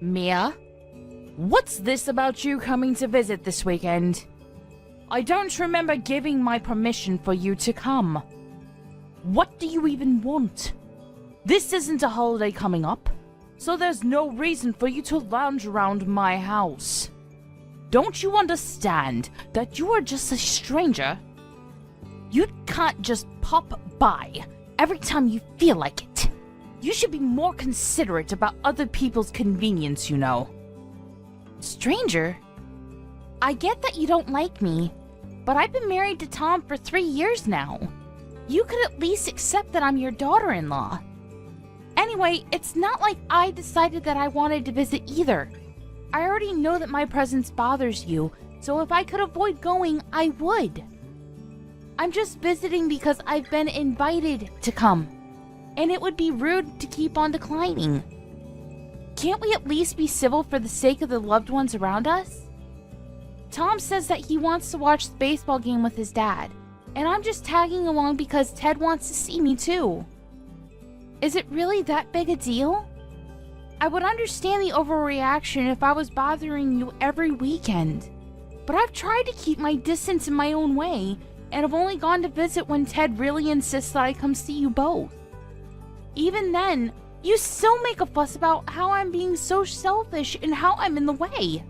Mia? What's this about you coming to visit this weekend? I don't remember giving my permission for you to come. What do you even want? This isn't a holiday coming up, so there's no reason for you to lounge around my house. Don't you understand that you are just a stranger? You can't just pop by every time you feel like it. You should be more considerate about other people's convenience, you know. Stranger? I get that you don't like me, but I've been married to Tom for 3 years now. You could at least accept that I'm your daughter-in-law. Anyway, it's not like I decided that I wanted to visit either. I already know that my presence bothers you, so if I could avoid going, I would. I'm just visiting because I've been invited to come, and it would be rude to keep on declining. Can't we at least be civil for the sake of the loved ones around us? Tom says that he wants to watch the baseball game with his dad, and I'm just tagging along because Ted wants to see me too. Is it really that big a deal? I would understand the overreaction if I was bothering you every weekend, but I've tried to keep my distance in my own way, and I've only gone to visit when Ted really insists that I come see you both. Even then, you still make a fuss about how I'm being so selfish and how I'm in the way.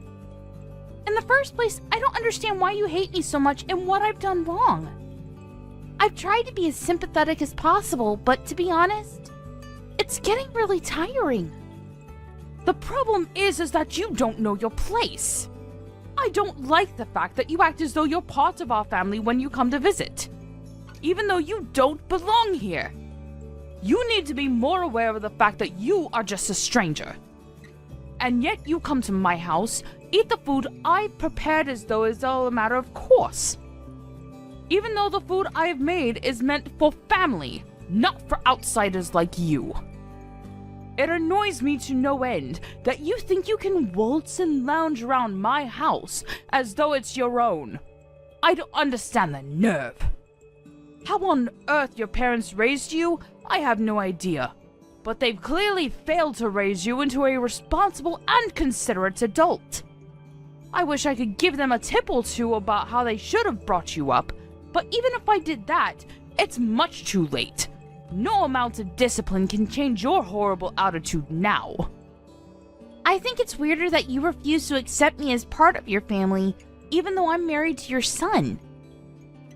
In the first place, I don't understand why you hate me so much and what I've done wrong. I've tried to be as sympathetic as possible, but to be honest, it's getting really tiring. The problem is that you don't know your place. I don't like the fact that you act as though you're part of our family when you come to visit, even though you don't belong here. You need to be more aware of the fact that you are just a stranger. And yet you come to my house, eat the food I've prepared as though it's all a matter of course. Even though the food I have made is meant for family, not for outsiders like you. It annoys me to no end that you think you can waltz and lounge around my house as though it's your own. I don't understand the nerve. How on earth your parents raised you, I have no idea. But they've clearly failed to raise you into a responsible and considerate adult. I wish I could give them a tip or two about how they should have brought you up, but even if I did that, it's much too late. No amount of discipline can change your horrible attitude now. I think it's weirder that you refuse to accept me as part of your family, even though I'm married to your son.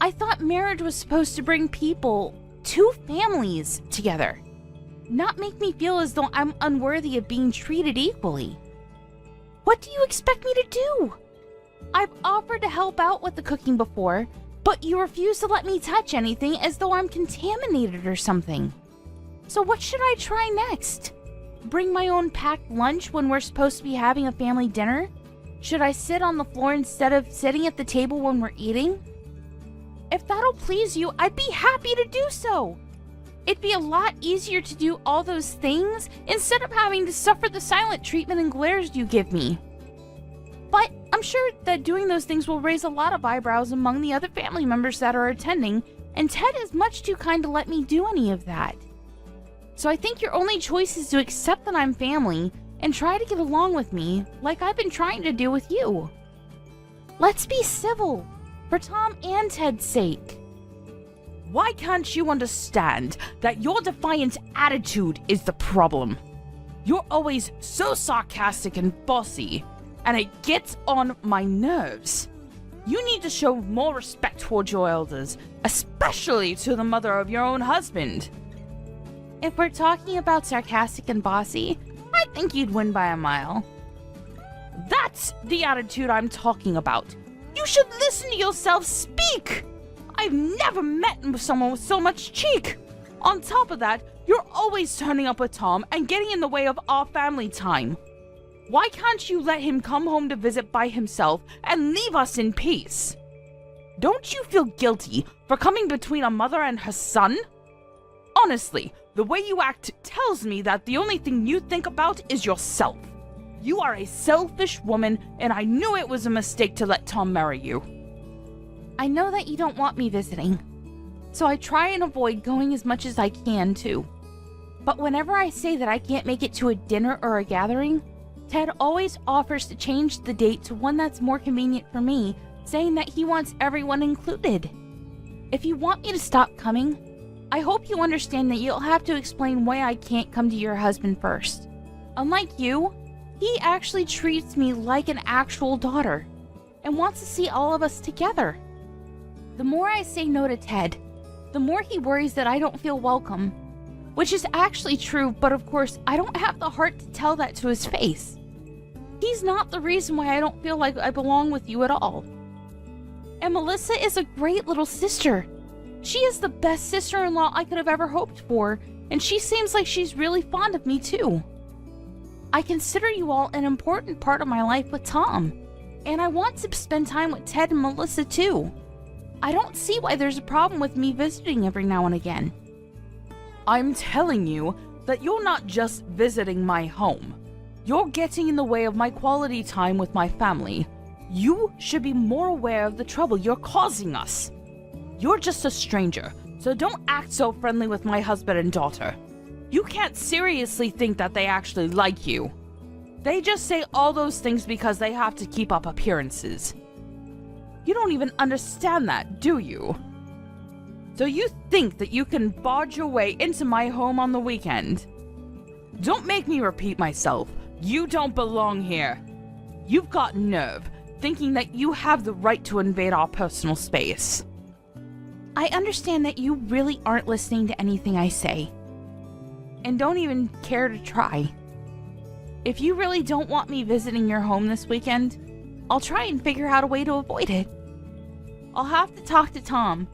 I thought marriage was supposed to bring people, two families, together, not make me feel as though I'm unworthy of being treated equally. What do you expect me to do? I've offered to help out with the cooking before, but you refuse to let me touch anything as though I'm contaminated or something. So what should I try next? Bring my own packed lunch when we're supposed to be having a family dinner? Should I sit on the floor instead of sitting at the table when we're eating? If that'll please you, I'd be happy to do so. It'd be a lot easier to do all those things instead of having to suffer the silent treatment and glares you give me. But I'm sure that doing those things will raise a lot of eyebrows among the other family members that are attending, and Ted is much too kind to let me do any of that. So I think your only choice is to accept that I'm family and try to get along with me like I've been trying to do with you. Let's be civil, for Tom and Ted's sake. Why can't you understand that your defiant attitude is the problem? You're always so sarcastic and bossy, and it gets on my nerves. You need to show more respect towards your elders, especially to the mother of your own husband. If we're talking about sarcastic and bossy, I think you'd win by a mile. That's the attitude I'm talking about. You should listen to yourself speak! I've never met someone with so much cheek! On top of that, you're always turning up with Tom and getting in the way of our family time. Why can't you let him come home to visit by himself and leave us in peace? Don't you feel guilty for coming between a mother and her son? Honestly, the way you act tells me that the only thing you think about is yourself. You are a selfish woman, and I knew it was a mistake to let Tom marry you. I know that you don't want me visiting, so I try and avoid going as much as I can too. But whenever I say that I can't make it to a dinner or a gathering, Ted always offers to change the date to one that's more convenient for me, saying that he wants everyone included. If you want me to stop coming, I hope you understand that you'll have to explain why I can't come to your husband first. Unlike you, he actually treats me like an actual daughter and wants to see all of us together. The more I say no to Ted, the more he worries that I don't feel welcome, which is actually true, but of course, I don't have the heart to tell that to his face. He's not the reason why I don't feel like I belong with you at all. And Melissa is a great little sister. She is the best sister-in-law I could have ever hoped for, and she seems like she's really fond of me too. I consider you all an important part of my life with Tom, and I want to spend time with Ted and Melissa too. I don't see why there's a problem with me visiting every now and again. I'm telling you that you're not just visiting my home. You're getting in the way of my quality time with my family. You should be more aware of the trouble you're causing us. You're just a stranger, so don't act so friendly with my husband and daughter. You can't seriously think that they actually like you. They just say all those things because they have to keep up appearances. You don't even understand that, do you? So you think that you can barge your way into my home on the weekend? Don't make me repeat myself. You don't belong here. You've got nerve, thinking that you have the right to invade our personal space. I understand that you really aren't listening to anything I say, and don't even care to try. If you really don't want me visiting your home this weekend, I'll try and figure out a way to avoid it. I'll have to talk to Tom,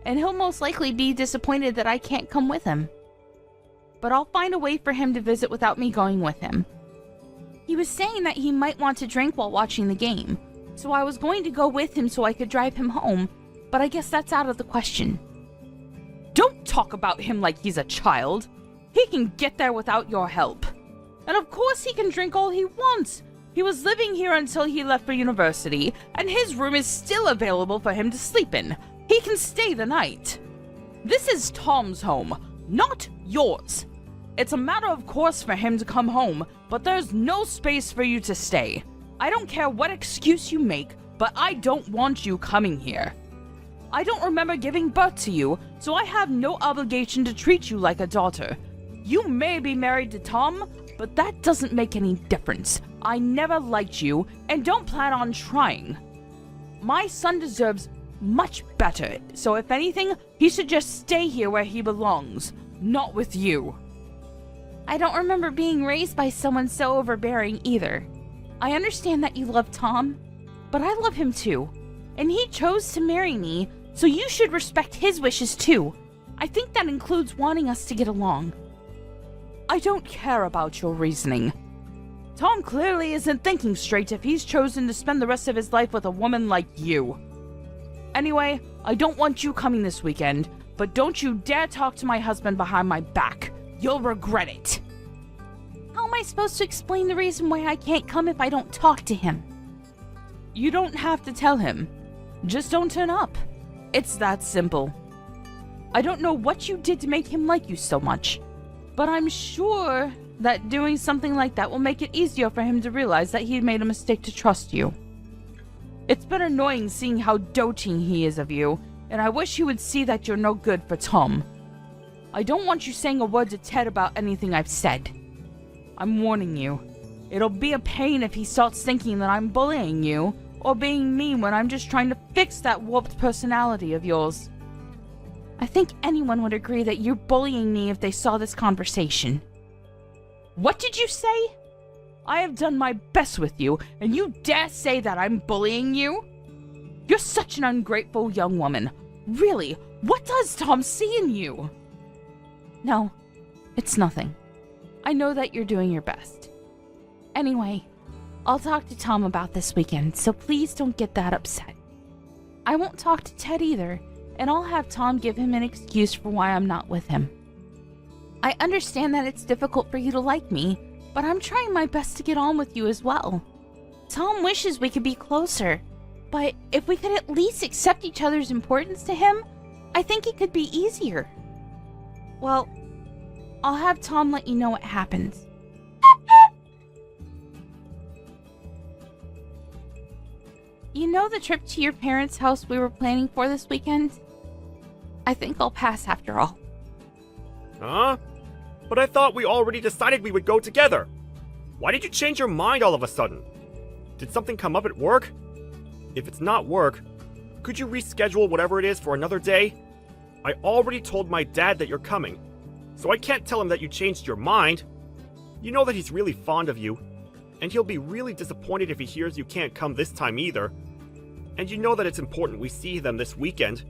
and he'll most likely be disappointed that I can't come with him. But I'll find a way for him to visit without me going with him. He was saying that he might want to drink while watching the game, so I was going to go with him so I could drive him home, but I guess that's out of the question. Don't talk about him like he's a child. He can get there without your help. And of course he can drink all he wants. He was living here until he left for university, and his room is still available for him to sleep in. He can stay the night. This is Tom's home, not yours. It's a matter of course for him to come home, but there's no space for you to stay. I don't care what excuse you make, but I don't want you coming here. I don't remember giving birth to you, so I have no obligation to treat you like a daughter. You may be married to Tom, but that doesn't make any difference. I never liked you, and don't plan on trying. My son deserves much better, so if anything, he should just stay here where he belongs, not with you. I don't remember being raised by someone so overbearing either. I understand that you love Tom, but I love him too, and he chose to marry me, so you should respect his wishes too. I think that includes wanting us to get along. I don't care about your reasoning. Tom clearly isn't thinking straight if he's chosen to spend the rest of his life with a woman like you. Anyway, I don't want you coming this weekend, but don't you dare talk to my husband behind my back. You'll regret it. How am I supposed to explain the reason why I can't come if I don't talk to him? You don't have to tell him. Just don't turn up. It's that simple. I don't know what you did to make him like you so much, but I'm sure that doing something like that will make it easier for him to realize that he made a mistake to trust you. It's been annoying seeing how doting he is of you, and I wish he would see that you're no good for Tom. I don't want you saying a word to Ted about anything I've said. I'm warning you. It'll be a pain if he starts thinking that I'm bullying you, or being mean when I'm just trying to fix that warped personality of yours. I think anyone would agree that you're bullying me if they saw this conversation. What did you say? I have done my best with you, and you dare say that I'm bullying you? You're such an ungrateful young woman. Really, what does Tom see in you? No, it's nothing. I know that you're doing your best. Anyway, I'll talk to Tom about this weekend, so please don't get that upset. I won't talk to Ted either, and I'll have Tom give him an excuse for why I'm not with him. I understand that it's difficult for you to like me, but I'm trying my best to get on with you as well. Tom wishes we could be closer, but if we could at least accept each other's importance to him, I think it could be easier. Well, I'll have Tom let you know what happens. You know the trip to your parents' house we were planning for this weekend? I think I'll pass after all. Huh? But I thought we already decided we would go together. Why did you change your mind all of a sudden? Did something come up at work? If it's not work, could you reschedule whatever it is for another day? I already told my dad that you're coming, so I can't tell him that you changed your mind. You know that he's really fond of you, and he'll be really disappointed if he hears you can't come this time either. And you know that it's important we see them this weekend.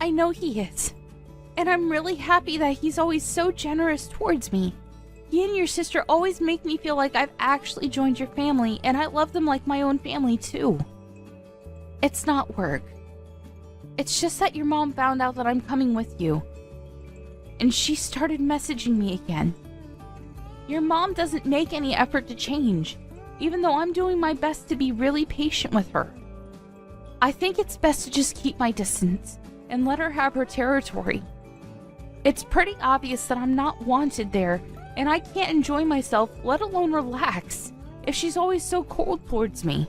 I know he is. And I'm really happy that he's always so generous towards me. He and your sister always make me feel like I've actually joined your family, and I love them like my own family too. It's not work. It's just that your mom found out that I'm coming with you. And she started messaging me again. Your mom doesn't make any effort to change, even though I'm doing my best to be really patient with her. I think it's best to just keep my distance and let her have her territory. It's pretty obvious that I'm not wanted there, and I can't enjoy myself, let alone relax, if she's always so cold towards me.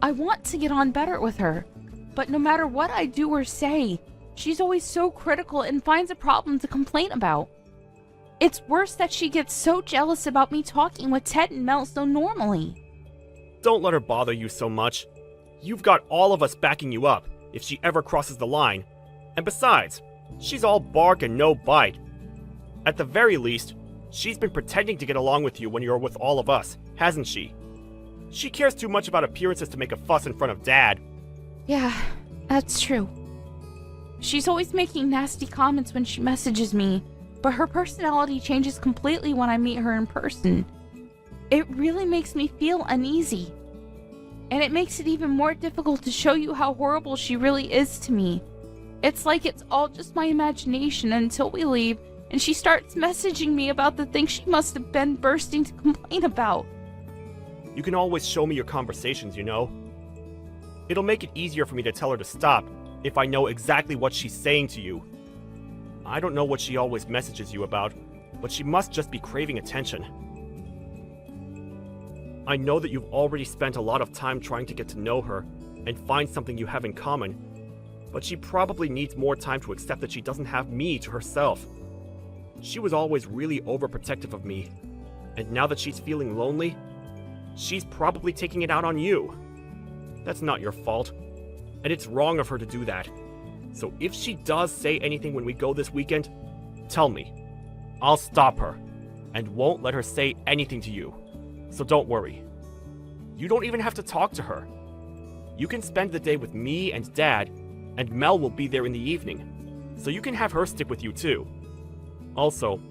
I want to get on better with her, but no matter what I do or say, she's always so critical and finds a problem to complain about. It's worse that she gets so jealous about me talking with Ted and Mel so normally. Don't let her bother you so much. You've got all of us backing you up if she ever crosses the line. And besides, she's all bark and no bite. At the very least, she's been pretending to get along with you when you're with all of us, hasn't she? She cares too much about appearances to make a fuss in front of Dad. Yeah, that's true. She's always making nasty comments when she messages me, but her personality changes completely when I meet her in person. It really makes me feel uneasy. And it makes it even more difficult to show you how horrible she really is to me. It's like it's all just my imagination until we leave and she starts messaging me about the things she must have been bursting to complain about. You can always show me your conversations, you know. It'll make it easier for me to tell her to stop if I know exactly what she's saying to you. I don't know what she always messages you about, but she must just be craving attention. I know that you've already spent a lot of time trying to get to know her and find something you have in common, but she probably needs more time to accept that she doesn't have me to herself. She was always really overprotective of me, and now that she's feeling lonely, she's probably taking it out on you. That's not your fault, and it's wrong of her to do that. So if she does say anything when we go this weekend, tell me. I'll stop her, and won't let her say anything to you. So don't worry. You don't even have to talk to her. You can spend the day with me and Dad, and Mel will be there in the evening, so you can have her stick with you too. Also,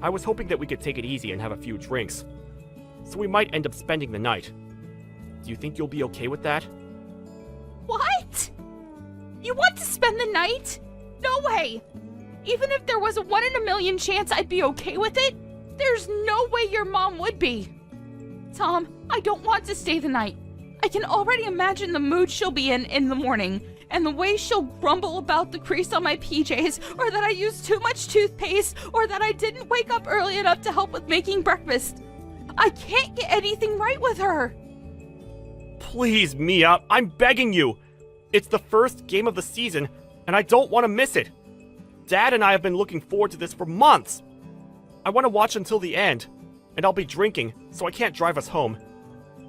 I was hoping that we could take it easy and have a few drinks, so we might end up spending the night. Do you think you'll be okay with that? What? You want to spend the night? No way! Even if there was a 1 in a million chance I'd be okay with it, there's no way your mom would be. Tom, I don't want to stay the night. I can already imagine the mood she'll be in the morning, and the way she'll grumble about the crease on my PJs, or that I used too much toothpaste, or that I didn't wake up early enough to help with making breakfast. I can't get anything right with her. Please, Mia, I'm begging you. It's the first game of the season, and I don't want to miss it. Dad and I have been looking forward to this for months. I want to watch until the end, and I'll be drinking, so I can't drive us home.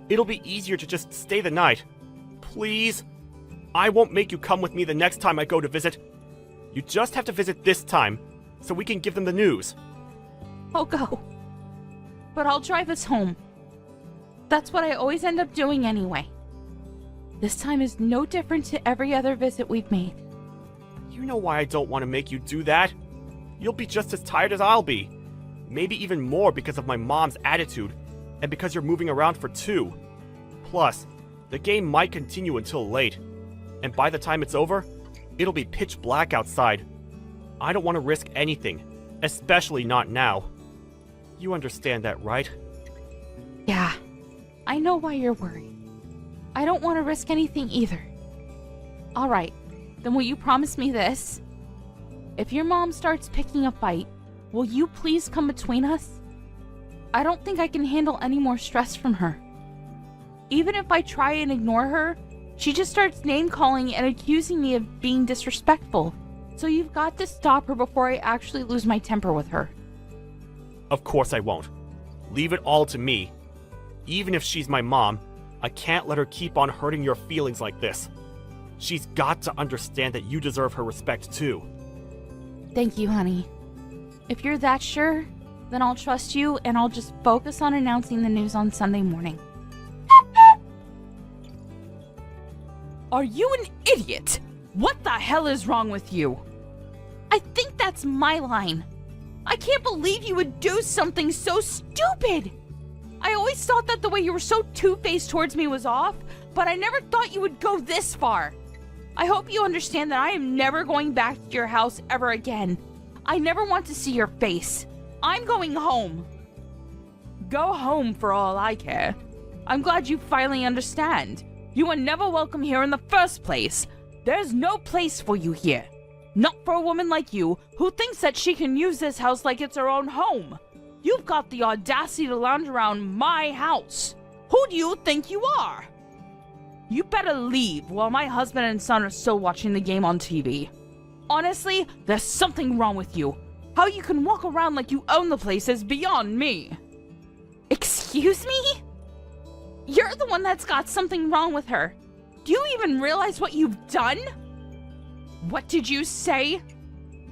It'll be easier to just stay the night. Please? I won't make you come with me the next time I go to visit. You just have to visit this time, so we can give them the news. I'll go. But I'll drive us home. That's what I always end up doing anyway. This time is no different to every other visit we've made. You know why I don't want to make you do that. You'll be just as tired as I'll be. Maybe even more because of my mom's attitude, and because you're moving around for 2. Plus, the game might continue until late, and by the time it's over, it'll be pitch black outside. I don't want to risk anything, especially not now. You understand that, right? Yeah, I know why you're worried. I don't want to risk anything either. Alright, then will you promise me this? If your mom starts picking a fight, will you please come between us? I don't think I can handle any more stress from her. Even if I try and ignore her, she just starts name-calling and accusing me of being disrespectful. So you've got to stop her before I actually lose my temper with her. Of course I won't. Leave it all to me. Even if she's my mom, I can't let her keep on hurting your feelings like this. She's got to understand that you deserve her respect too. Thank you, honey. If you're that sure, then I'll trust you and I'll just focus on announcing the news on Sunday morning. Are you an idiot? What the hell is wrong with you? I think that's my line. I can't believe you would do something so stupid. I always thought that the way you were so two-faced towards me was off, but I never thought you would go this far. I hope you understand that I am never going back to your house ever again. I never want to see your face. I'm going home. Go home for all I care. I'm glad you finally understand. You were never welcome here in the first place. There's no place for you here. Not for a woman like you, who thinks that she can use this house like it's her own home. You've got the audacity to lounge around my house. Who do you think you are? You better leave while my husband and son are still watching the game on TV. Honestly, there's something wrong with you. How you can walk around like you own the place is beyond me. Excuse me? You're the one that's got something wrong with her. Do you even realize what you've done? What did you say?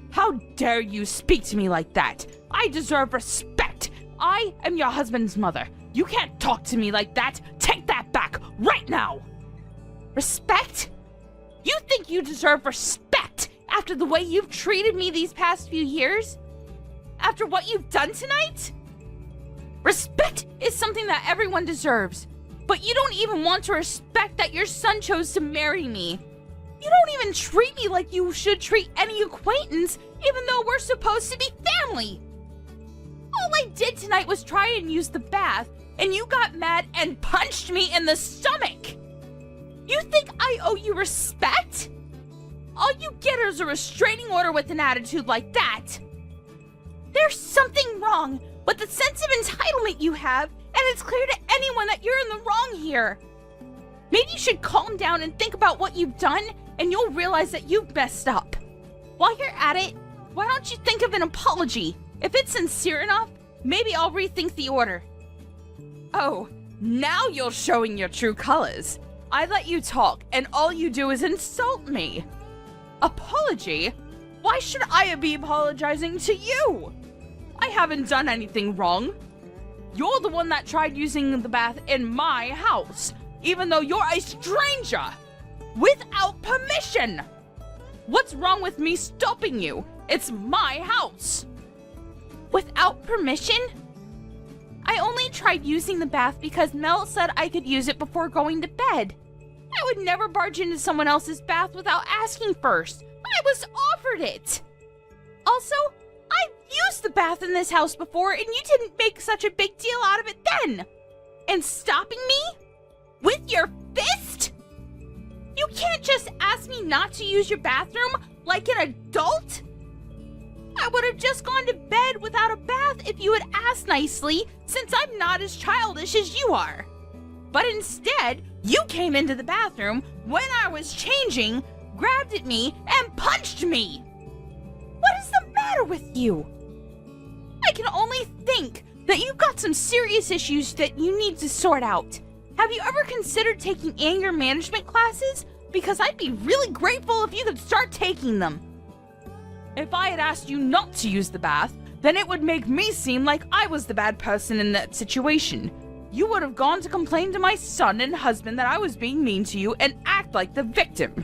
How dare you speak to me like that? I deserve respect. I am your husband's mother. You can't talk to me like that. Take that back right now. Respect? You think you deserve respect after the way you've treated me these past few years? After what you've done tonight? Respect is something that everyone deserves. But you don't even want to respect that your son chose to marry me. You don't even treat me like you should treat any acquaintance, even though we're supposed to be family. All I did tonight was try and use the bath, and you got mad and punched me in the stomach. You think I owe you respect? All you get is a restraining order with an attitude like that. There's something wrong with the sense of entitlement you have, and it's clear to anyone that you're in the wrong here. Maybe you should calm down and think about what you've done, and you'll realize that you've messed up. While you're at it, why don't you think of an apology? If it's sincere enough, maybe I'll rethink the order. Oh, now you're showing your true colors. I let you talk, and all you do is insult me. Apology? Why should I be apologizing to you? I haven't done anything wrong. You're the one that tried using the bath in my house, even though you're a stranger, without permission. What's wrong with me stopping you? It's my house. Without permission? I only tried using the bath because Mel said I could use it before going to bed. I would never barge into someone else's bath without asking first. I was offered it. Also, I've used the bath in this house before and you didn't make such a big deal out of it then. And stopping me? With your fist? You can't just ask me not to use your bathroom like an adult? I would have just gone to bed without a bath if you had asked nicely, since I'm not as childish as you are. But instead, you came into the bathroom when I was changing, grabbed at me, and punched me. What is the matter with you? I can only think that you've got some serious issues that you need to sort out. Have you ever considered taking anger management classes? Because I'd be really grateful if you could start taking them. If I had asked you not to use the bath, then it would make me seem like I was the bad person in that situation. You would have gone to complain to my son and husband that I was being mean to you and act like the victim.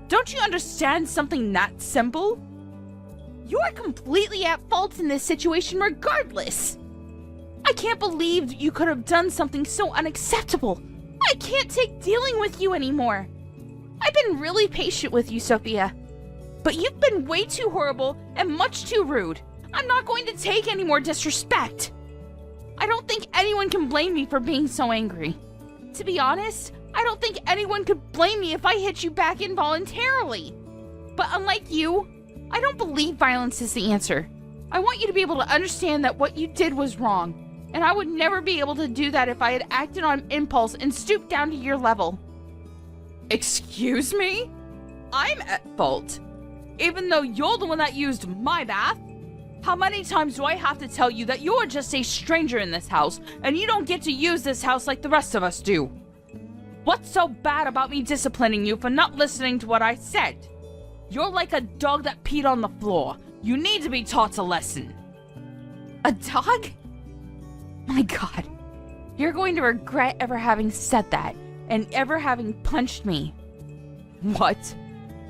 Don't you understand something that simple? You're completely at fault in this situation regardless. I can't believe you could have done something so unacceptable. I can't take dealing with you anymore. I've been really patient with you, Sophia. But you've been way too horrible and much too rude. I'm not going to take any more disrespect. I don't think anyone can blame me for being so angry. To be honest, I don't think anyone could blame me if I hit you back involuntarily. But unlike you, I don't believe violence is the answer. I want you to be able to understand that what you did was wrong. And I would never be able to do that if I had acted on impulse and stooped down to your level. Excuse me? I'm at fault. Even though you're the one that used my bath. How many times do I have to tell you that you're just a stranger in this house and you don't get to use this house like the rest of us do? What's so bad about me disciplining you for not listening to what I said? You're like a dog that peed on the floor. You need to be taught a lesson. A dog? My God. You're going to regret ever having said that and ever having punched me. What?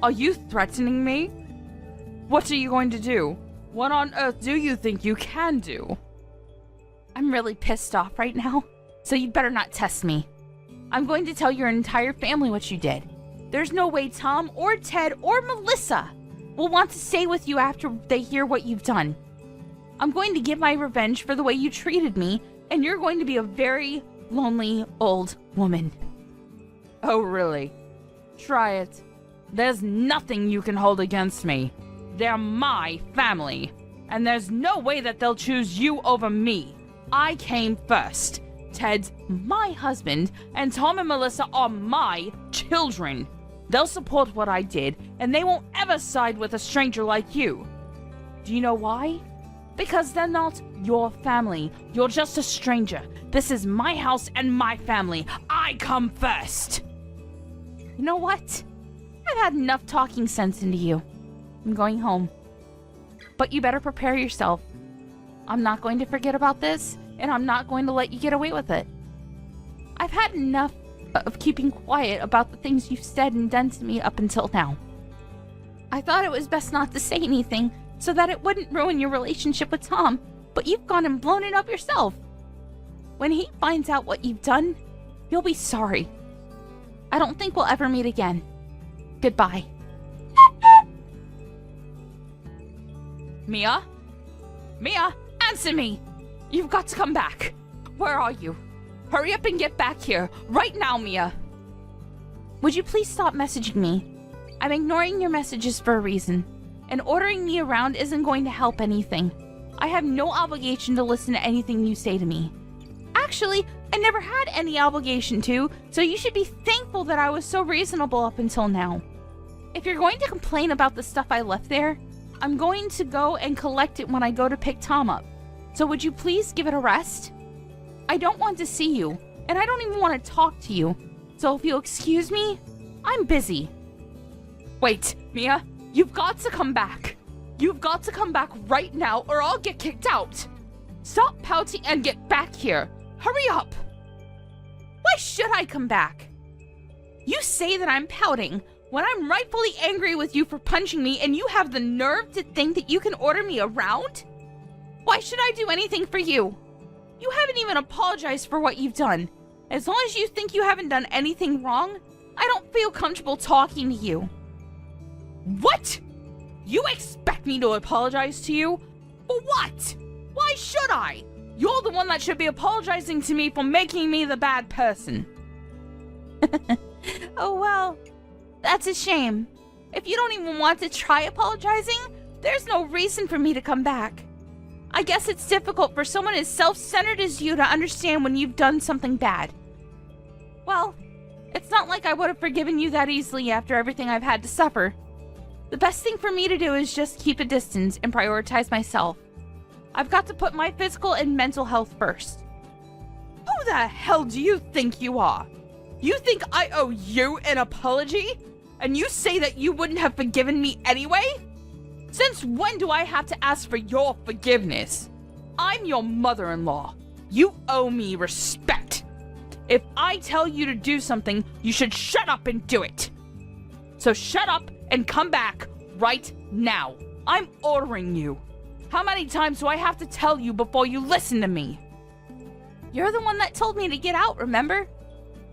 Are you threatening me? What are you going to do? What on earth do you think you can do? I'm really pissed off right now, so you better not test me. I'm going to tell your entire family what you did. There's no way Tom or Ted or Melissa will want to stay with you after they hear what you've done. I'm going to get my revenge for the way you treated me, and you're going to be a very lonely old woman. Oh, really? Try it. There's nothing you can hold against me. They're my family, and there's no way that they'll choose you over me. I came first. Ted's my husband, and Tom and Melissa are my children. They'll support what I did, and they won't ever side with a stranger like you. Do you know why? Because they're not your family. You're just a stranger. This is my house and my family. I come first. You know what? I've had enough talking sense into you. I'm going home. But you better prepare yourself. I'm not going to forget about this, and I'm not going to let you get away with it. I've had enough of keeping quiet about the things you've said and done to me up until now. I thought it was best not to say anything so that it wouldn't ruin your relationship with Tom, but you've gone and blown it up yourself. When he finds out what you've done, you'll be sorry. I don't think we'll ever meet again. Goodbye. Mia? Mia, answer me! You've got to come back. Where are you? Hurry up and get back here. Right now, Mia. Would you please stop messaging me? I'm ignoring your messages for a reason, and ordering me around isn't going to help anything. I have no obligation to listen to anything you say to me. Actually, I never had any obligation to, so you should be thankful that I was so reasonable up until now. If you're going to complain about the stuff I left there, I'm going to go and collect it when I go to pick Tom up. So would you please give it a rest? I don't want to see you, and I don't even want to talk to you. So if you'll excuse me, I'm busy. Wait, Mia, you've got to come back. You've got to come back right now or I'll get kicked out. Stop pouting and get back here. Hurry up. Why should I come back? You say that I'm pouting when I'm rightfully angry with you for punching me, and you have the nerve to think that you can order me around? Why should I do anything for you? You haven't even apologized for what you've done. As long as you think you haven't done anything wrong, I don't feel comfortable talking to you. What? You expect me to apologize to you? For what? Why should I? You're the one that should be apologizing to me for making me the bad person. Oh, well, that's a shame. If you don't even want to try apologizing, there's no reason for me to come back. I guess it's difficult for someone as self-centered as you to understand when you've done something bad. Well, it's not like I would have forgiven you that easily after everything I've had to suffer. The best thing for me to do is just keep a distance and prioritize myself. I've got to put my physical and mental health first. Who the hell do you think you are? You think I owe you an apology? And you say that you wouldn't have forgiven me anyway? Since when do I have to ask for your forgiveness? I'm your mother-in-law. You owe me respect. If I tell you to do something, you should shut up and do it. So shut up and come back right now. I'm ordering you. How many times do I have to tell you before you listen to me? You're the one that told me to get out, remember?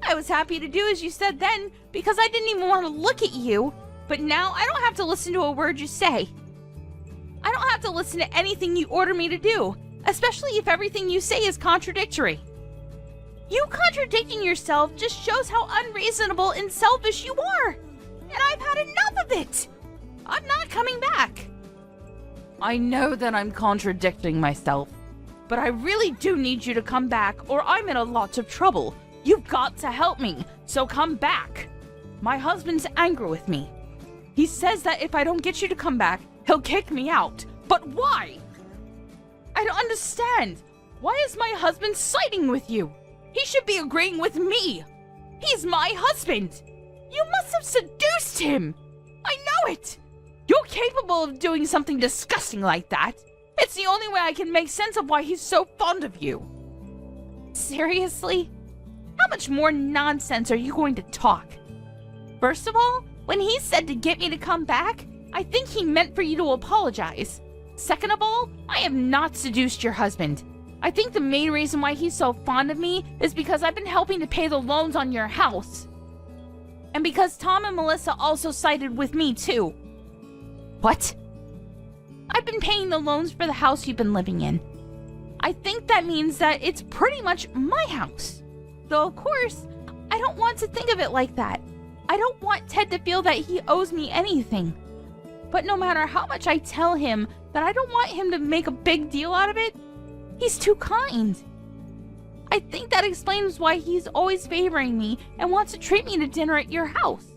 I was happy to do as you said then because I didn't even want to look at you, but now I don't have to listen to a word you say. I don't have to listen to anything you order me to do, especially if everything you say is contradictory. You contradicting yourself just shows how unreasonable and selfish you are, and I've had enough of it. I'm not coming back. I know that I'm contradicting myself, but I really do need you to come back or I'm in a lot of trouble. You've got to help me, so come back. My husband's angry with me. He says that if I don't get you to come back, he'll kick me out. But why? I don't understand. Why is my husband siding with you? He should be agreeing with me. He's my husband. You must have seduced him. I know it. You're capable of doing something disgusting like that. It's the only way I can make sense of why he's so fond of you. Seriously? How much more nonsense are you going to talk? First of all, when he said to get me to come back, I think he meant for you to apologize. Second of all, I have not seduced your husband. I think the main reason why he's so fond of me is because I've been helping to pay the loans on your house. And because Tom and Melissa also sided with me too. What? I've been paying the loans for the house you've been living in. I think that means that it's pretty much my house. Though of course, I don't want to think of it like that. I don't want Ted to feel that he owes me anything. But no matter how much I tell him that I don't want him to make a big deal out of it, he's too kind. I think that explains why he's always favoring me and wants to treat me to dinner at your house.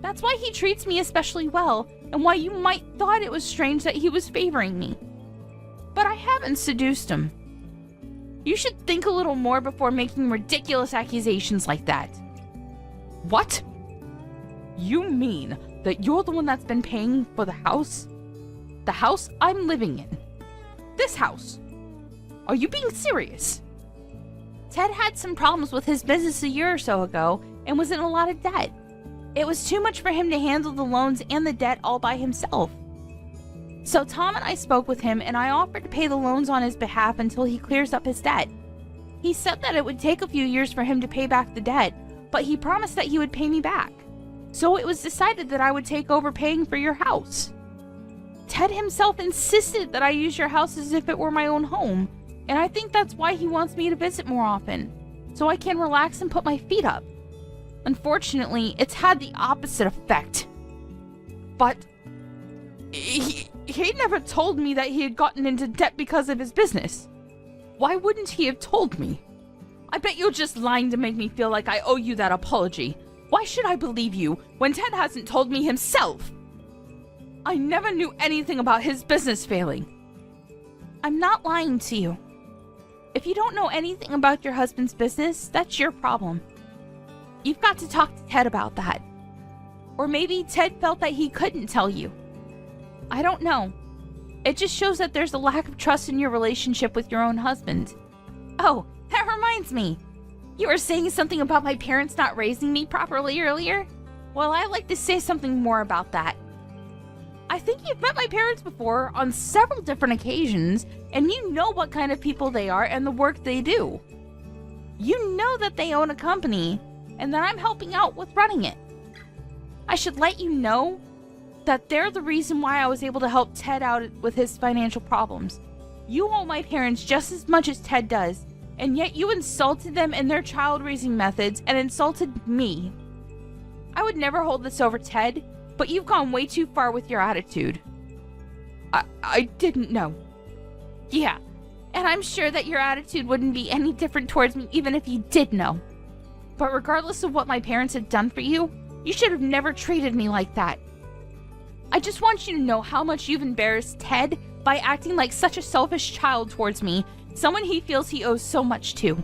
That's why he treats me especially well, and why you might thought it was strange that he was favoring me. But I haven't seduced him. You should think a little more before making ridiculous accusations like that. What? You mean that you're the one that's been paying for the house? The house I'm living in. This house. Are you being serious? Ted had some problems with his business a year or so ago and was in a lot of debt. It was too much for him to handle the loans and the debt all by himself. So Tom and I spoke with him and I offered to pay the loans on his behalf until he clears up his debt. He said that it would take a few years for him to pay back the debt, but he promised that he would pay me back. So it was decided that I would take over paying for your house. Ted himself insisted that I use your house as if it were my own home, and I think that's why he wants me to visit more often, so I can relax and put my feet up. Unfortunately, it's had the opposite effect. But he never told me that he had gotten into debt because of his business. Why wouldn't he have told me? I bet you're just lying to make me feel like I owe you that apology. Why should I believe you when Ted hasn't told me himself? I never knew anything about his business failing. I'm not lying to you. If you don't know anything about your husband's business, that's your problem. You've got to talk to Ted about that. Or maybe Ted felt that he couldn't tell you. I don't know. It just shows that there's a lack of trust in your relationship with your own husband. Oh, that reminds me. You were saying something about my parents not raising me properly earlier? Well, I'd like to say something more about that. I think you've met my parents before on several different occasions, and you know what kind of people they are and the work they do. You know that they own a company, and that I'm helping out with running it. I should let you know that they're the reason why I was able to help Ted out with his financial problems. You owe my parents just as much as Ted does, and yet you insulted them in their child-raising methods and insulted me. I would never hold this over Ted, but you've gone way too far with your attitude. I didn't know. Yeah, and I'm sure that your attitude wouldn't be any different towards me even if you did know. But regardless of what my parents had done for you, you should have never treated me like that. I just want you to know how much you've embarrassed Ted by acting like such a selfish child towards me, someone he feels he owes so much to.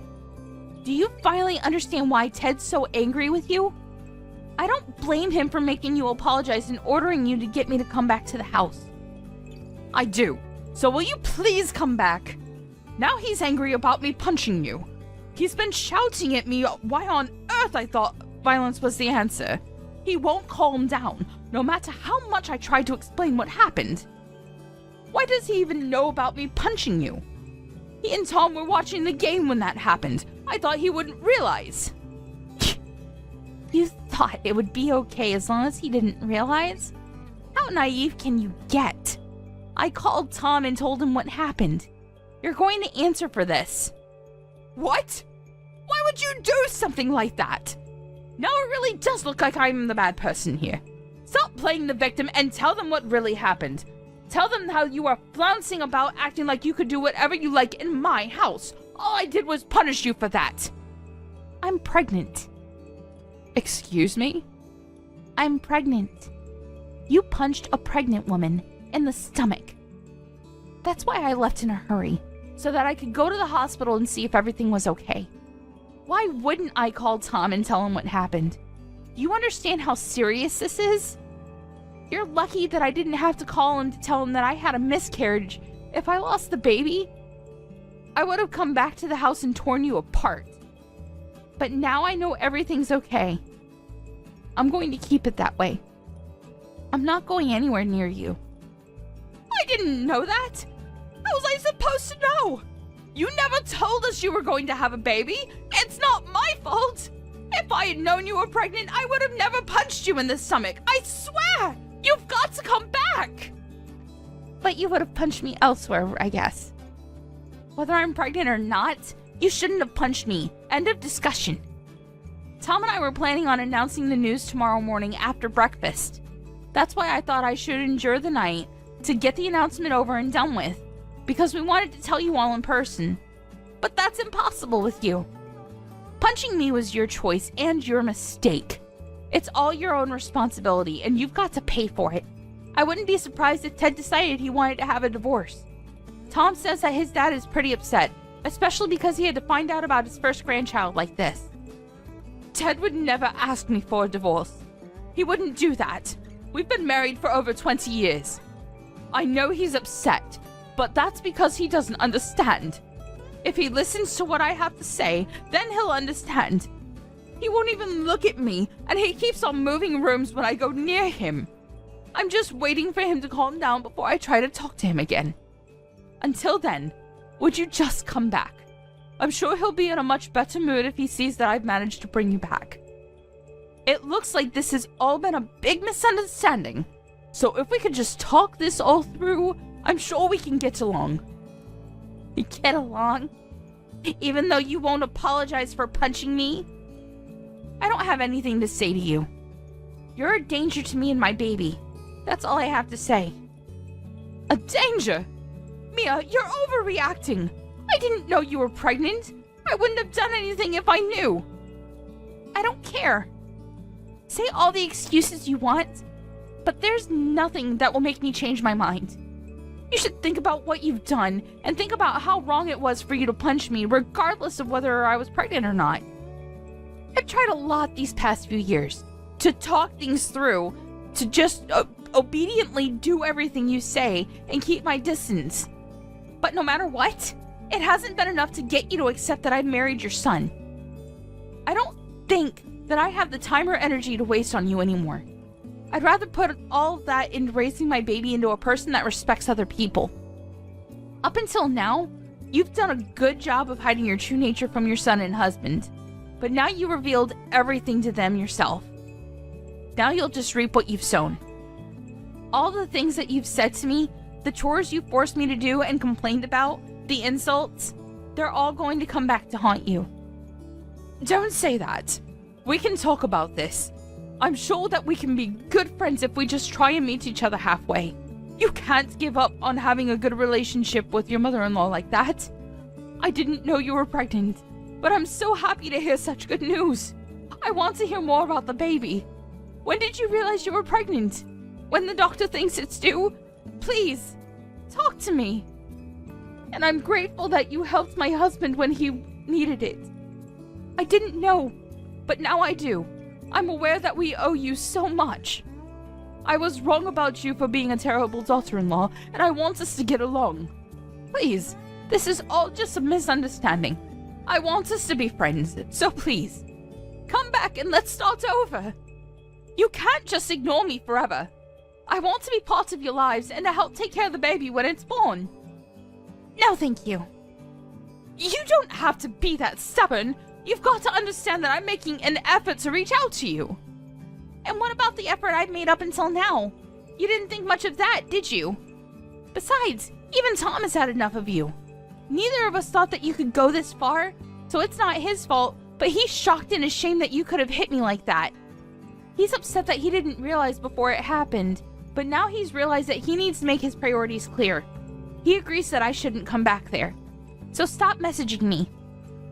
Do you finally understand why Ted's so angry with you? I don't blame him for making you apologize and ordering you to get me to come back to the house. I do. So will you please come back? Now he's angry about me punching you. He's been shouting at me why on earth I thought violence was the answer. He won't calm down, no matter how much I try to explain what happened. Why does he even know about me punching you? He and Tom were watching the game when that happened. I thought he wouldn't realize. You thought it would be okay as long as he didn't realize? How naive can you get? I called Tom and told him what happened. You're going to answer for this. What? Why would you do something like that? Now it really does look like I'm the bad person here. Stop playing the victim and tell them what really happened. Tell them how you are flouncing about acting like you could do whatever you like in my house. All I did was punish you for that. I'm pregnant. Excuse me? I'm pregnant. You punched a pregnant woman in the stomach. That's why I left in a hurry, so that I could go to the hospital and see if everything was okay. Why wouldn't I call Tom and tell him what happened? Do you understand how serious this is? You're lucky that I didn't have to call him to tell him that I had a miscarriage. If I lost the baby, I would have come back to the house and torn you apart. But now I know everything's okay. I'm going to keep it that way. I'm not going anywhere near you. I didn't know that. How was I supposed to know? You never told us you were going to have a baby. It's not my fault. If I had known you were pregnant, I would have never punched you in the stomach. I swear! You've got to come back! But you would have punched me elsewhere, I guess. Whether I'm pregnant or not, you shouldn't have punched me. End of discussion. Tom and I were planning on announcing the news tomorrow morning after breakfast. That's why I thought I should endure the night to get the announcement over and done with, because we wanted to tell you all in person. But that's impossible with you. Punching me was your choice and your mistake. It's all your own responsibility, and you've got to pay for it. I wouldn't be surprised if Ted decided he wanted to have a divorce. Tom says that his dad is pretty upset, especially because he had to find out about his first grandchild like this. Ted would never ask me for a divorce. He wouldn't do that. We've been married for over 20 years. I know he's upset, but that's because he doesn't understand. If he listens to what I have to say, then he'll understand. He won't even look at me, and he keeps on moving rooms when I go near him. I'm just waiting for him to calm down before I try to talk to him again. Until then, would you just come back? I'm sure he'll be in a much better mood if he sees that I've managed to bring you back. It looks like this has all been a big misunderstanding. So if we could just talk this all through, I'm sure we can get along. Get along? Even though you won't apologize for punching me? I don't have anything to say to you. You're a danger to me and my baby. That's all I have to say. A danger? Mia, you're overreacting. I didn't know you were pregnant. I wouldn't have done anything if I knew. I don't care. Say all the excuses you want, but there's nothing that will make me change my mind. You should think about what you've done and think about how wrong it was for you to punch me, regardless of whether I was pregnant or not. I've tried a lot these past few years to talk things through, to just obediently do everything you say and keep my distance. But no matter what, it hasn't been enough to get you to accept that I married your son. I don't think that I have the time or energy to waste on you anymore. I'd rather put all of that into raising my baby into a person that respects other people. Up until now, you've done a good job of hiding your true nature from your son and husband, but now you revealed everything to them yourself. Now you'll just reap what you've sown. All the things that you've said to me, the chores you forced me to do and complained about, the insults, they're all going to come back to haunt you. Don't say that. We can talk about this. I'm sure that we can be good friends if we just try and meet each other halfway. You can't give up on having a good relationship with your mother-in-law like that. I didn't know you were pregnant, but I'm so happy to hear such good news. I want to hear more about the baby. When did you realize you were pregnant? When the doctor thinks it's due? Please, talk to me. And I'm grateful that you helped my husband when he needed it. I didn't know, but now I do. I'm aware that we owe you so much. I was wrong about you for being a terrible daughter-in-law, and I want us to get along. Please, this is all just a misunderstanding. I want us to be friends, so please, come back and let's start over. You can't just ignore me forever. I want to be part of your lives and to help take care of the baby when it's born. No, thank you. You don't have to be that stubborn. You've got to understand that I'm making an effort to reach out to you. And what about the effort I've made up until now? You didn't think much of that, did you? Besides, even Tom has had enough of you. Neither of us thought that you could go this far, so it's not his fault, but he's shocked and ashamed that you could have hit me like that. He's upset that he didn't realize before it happened, but but now he's realized that he needs to make his priorities clear. He agrees that I shouldn't come back there. So stop messaging me.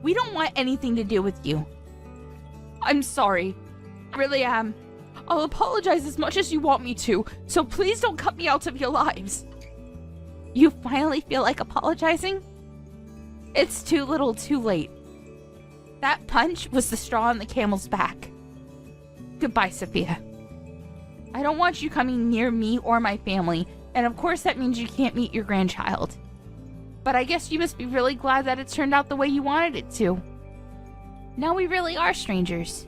We don't want anything to do with you. I'm sorry. I really am. I'll apologize as much as you want me to, so please don't cut me out of your lives. You finally feel like apologizing? It's too little too late. That punch was the straw on the camel's back. Goodbye, Sophia. I don't want you coming near me or my family, and of course that means you can't meet your grandchild. But I guess you must be really glad that it turned out the way you wanted it to. Now we really are strangers.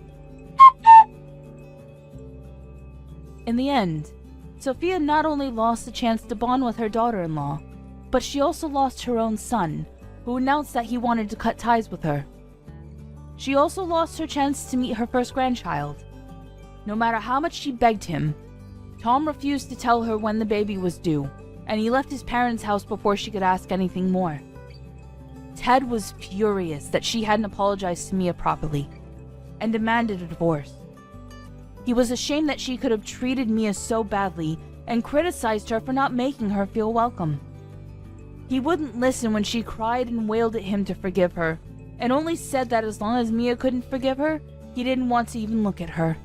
In the end, Sophia not only lost the chance to bond with her daughter-in-law, but she also lost her own son, who announced that he wanted to cut ties with her. She also lost her chance to meet her first grandchild. No matter how much she begged him, Tom refused to tell her when the baby was due, and he left his parents' house before she could ask anything more. Ted was furious that she hadn't apologized to Mia properly, and demanded a divorce. He was ashamed that she could have treated Mia so badly and criticized her for not making her feel welcome. He wouldn't listen when she cried and wailed at him to forgive her, and only said that as long as Mia couldn't forgive her, he didn't want to even look at her.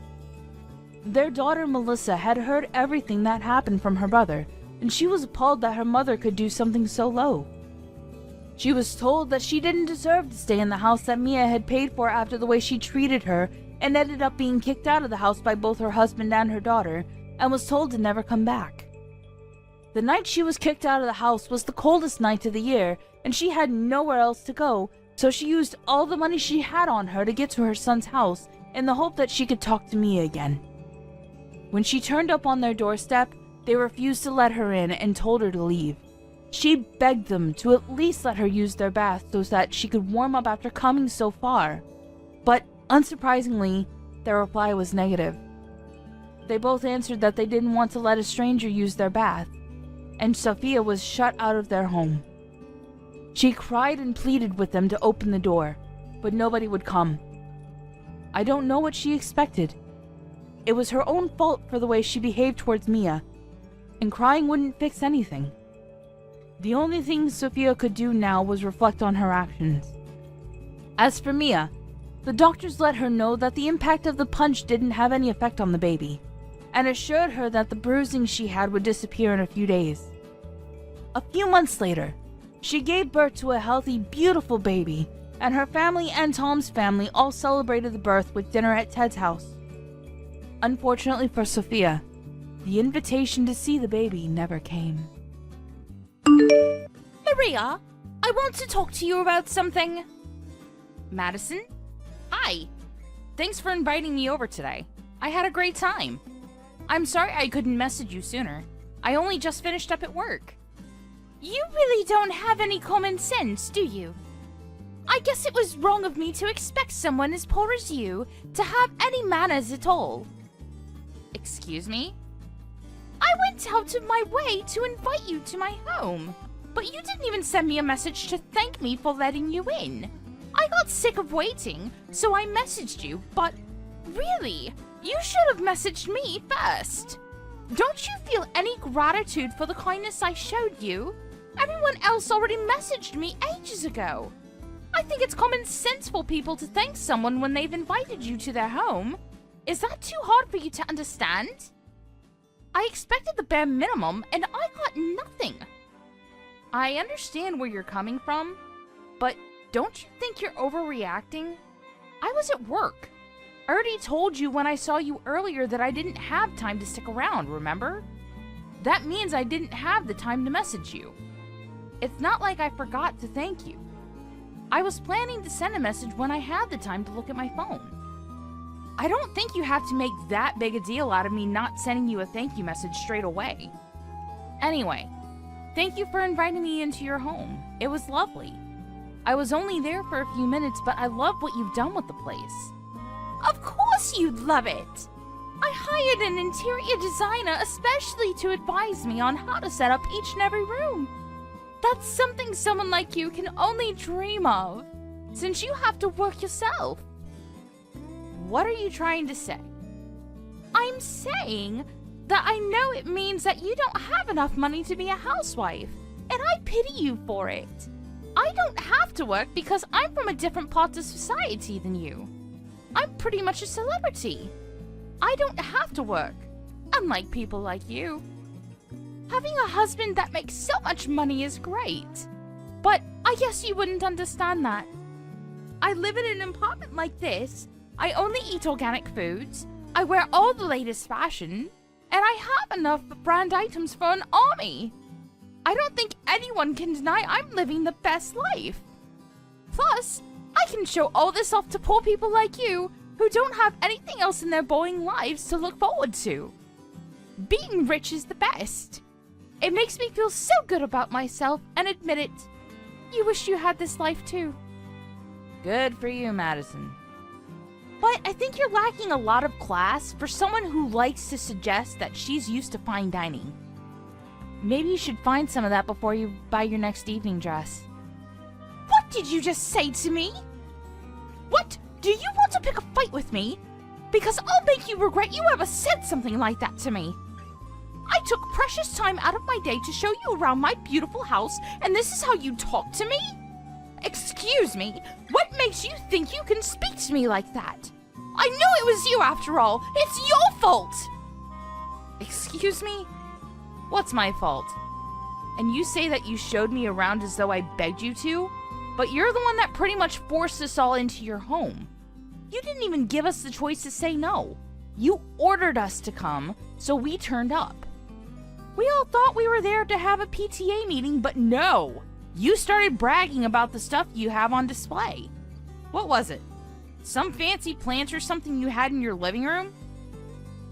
Their daughter Melissa had heard everything that happened from her brother, and she was appalled that her mother could do something so low. She was told that she didn't deserve to stay in the house that Mia had paid for after the way she treated her, and ended up being kicked out of the house by both her husband and her daughter, and was told to never come back. The night she was kicked out of the house was the coldest night of the year, and she had nowhere else to go, so she used all the money she had on her to get to her son's house in the hope that she could talk to Mia again. When she turned up on their doorstep, they refused to let her in and told her to leave. She begged them to at least let her use their bath so that she could warm up after coming so far. But, unsurprisingly, their reply was negative. They both answered that they didn't want to let a stranger use their bath, and Sophia was shut out of their home. She cried and pleaded with them to open the door, but nobody would come. I don't know what she expected. It was her own fault for the way she behaved towards Mia, and crying wouldn't fix anything. The only thing Sophia could do now was reflect on her actions. As for Mia, the doctors let her know that the impact of the punch didn't have any effect on the baby, and assured her that the bruising she had would disappear in a few days. A few months later, she gave birth to a healthy, beautiful baby, and her family and Tom's family all celebrated the birth with dinner at Ted's house. Unfortunately for Sophia, the invitation to see the baby never came. Maria, I want to talk to you about something. Madison? Hi. Thanks for inviting me over today. I had a great time. I'm sorry I couldn't message you sooner. I only just finished up at work. You really don't have any common sense, do you? I guess it was wrong of me to expect someone as poor as you to have any manners at all. Excuse me? I went out of my way to invite you to my home, but you didn't even send me a message to thank me for letting you in. I got sick of waiting, so I messaged you, but really, you should have messaged me first. Don't you feel any gratitude for the kindness I showed you? Everyone else already messaged me ages ago. I think it's common sense for people to thank someone when they've invited you to their home. Is that too hard for you to understand? I expected the bare minimum, and I got nothing. I understand where you're coming from, but don't you think you're overreacting? I was at work. I already told you when I saw you earlier that I didn't have time to stick around, remember? That means I didn't have the time to message you. It's not like I forgot to thank you. I was planning to send a message when I had the time to look at my phone. I don't think you have to make that big a deal out of me not sending you a thank you message straight away. Anyway, thank you for inviting me into your home. It was lovely. I was only there for a few minutes, but I love what you've done with the place. Of course you'd love it! I hired an interior designer especially to advise me on how to set up each and every room. That's something someone like you can only dream of, since you have to work yourself. What are you trying to say? I'm saying that I know it means that you don't have enough money to be a housewife, and I pity you for it. I don't have to work because I'm from a different part of society than you. I'm pretty much a celebrity. I don't have to work, unlike people like you. Having a husband that makes so much money is great, but I guess you wouldn't understand that. I live in an apartment like this, I only eat organic foods, I wear all the latest fashion, and I have enough brand items for an army. I don't think anyone can deny I'm living the best life. Plus, I can show all this off to poor people like you who don't have anything else in their boring lives to look forward to. Being rich is the best. It makes me feel so good about myself, and admit it, you wish you had this life too. Good for you, Madison. But I think you're lacking a lot of class for someone who likes to suggest that she's used to fine dining. Maybe you should find some of that before you buy your next evening dress. What did you just say to me? What? Do you want to pick a fight with me? Because I'll make you regret you ever said something like that to me. I took precious time out of my day to show you around my beautiful house, and this is how you talk to me? Excuse me, what makes you think you can speak to me like that? I knew it was you after all. It's your fault. Excuse me? What's my fault? And you say that you showed me around as though I begged you to, but you're the one that pretty much forced us all into your home. You didn't even give us the choice to say no. You ordered us to come, so we turned up. We all thought we were there to have a PTA meeting, but no! You started bragging about the stuff you have on display. What was it? Some fancy plant or something you had in your living room?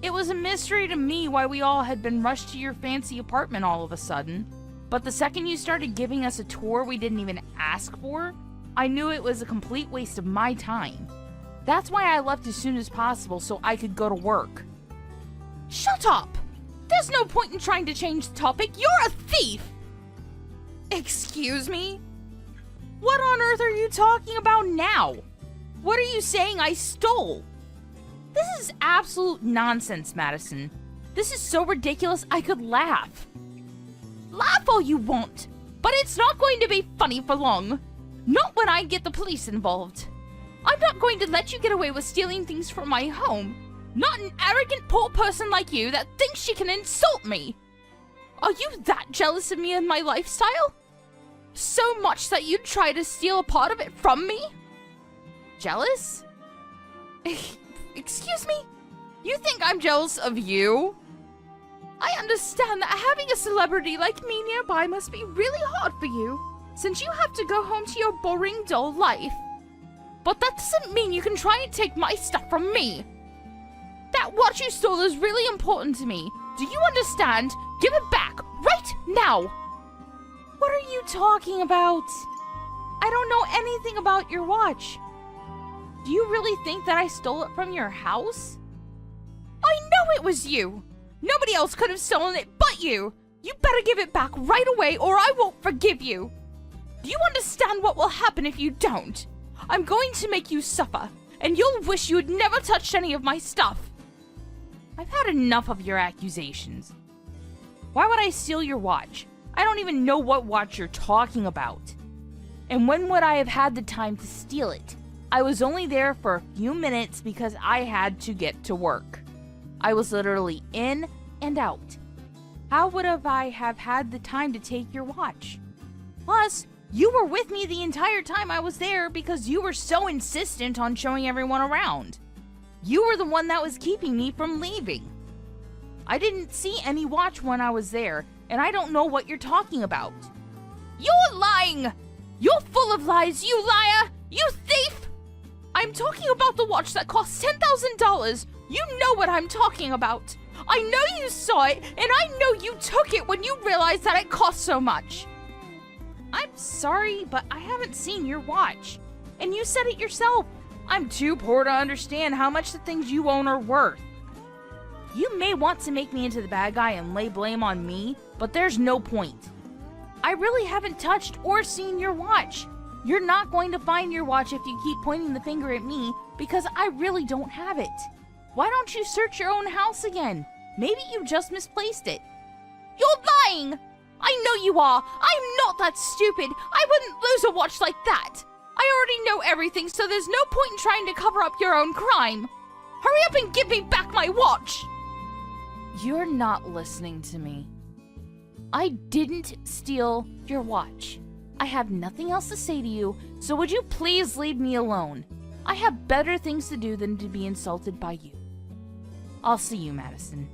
It was a mystery to me why we all had been rushed to your fancy apartment all of a sudden. But the second you started giving us a tour we didn't even ask for, I knew it was a complete waste of my time. That's why I left as soon as possible so I could go to work. Shut up! There's no point in trying to change the topic. You're a thief! Excuse me? What on earth are you talking about now? What are you saying I stole? This is absolute nonsense, Madison. This is so ridiculous I could laugh. Laugh all you want, but it's not going to be funny for long. Not when I get the police involved. I'm not going to let you get away with stealing things from my home. Not an arrogant poor person like you that thinks she can insult me. Are you that jealous of me and my lifestyle? So much that you'd try to steal a part of it from me? Jealous? Excuse me? You think I'm jealous of you? I understand that having a celebrity like me nearby must be really hard for you, since you have to go home to your boring, dull life. But that doesn't mean you can try and take my stuff from me. That watch you stole is really important to me. Do you understand? Give it back, right now! What are you talking about? I don't know anything about your watch. Do you really think that I stole it from your house? I know it was you! Nobody else could have stolen it but you! You better give it back right away or I won't forgive you! Do you understand what will happen if you don't? I'm going to make you suffer, and you'll wish you had never touched any of my stuff. I've had enough of your accusations. Why would I steal your watch? I don't even know what watch you're talking about. And when would I have had the time to steal it? I was only there for a few minutes because I had to get to work. I was literally in and out. How would I have had the time to take your watch? Plus, you were with me the entire time I was there because you were so insistent on showing everyone around. You were the one that was keeping me from leaving. I didn't see any watch when I was there, and I don't know what you're talking about. You're lying! You're full of lies, you liar! You thief! I'm talking about the watch that cost $10,000. You know what I'm talking about. I know you saw it, and I know you took it when you realized that it cost so much. I'm sorry, but I haven't seen your watch. And you said it yourself. I'm too poor to understand how much the things you own are worth. You may want to make me into the bad guy and lay blame on me, but there's no point. I really haven't touched or seen your watch. You're not going to find your watch if you keep pointing the finger at me, because I really don't have it. Why don't you search your own house again? Maybe you just misplaced it. You're lying! I know you are! I'm not that stupid! I wouldn't lose a watch like that! I already know everything, so there's no point in trying to cover up your own crime! Hurry up and give me back my watch! You're not listening to me. I didn't steal your watch. I have nothing else to say to you, so would you please leave me alone? I have better things to do than to be insulted by you. I'll see you, Madison.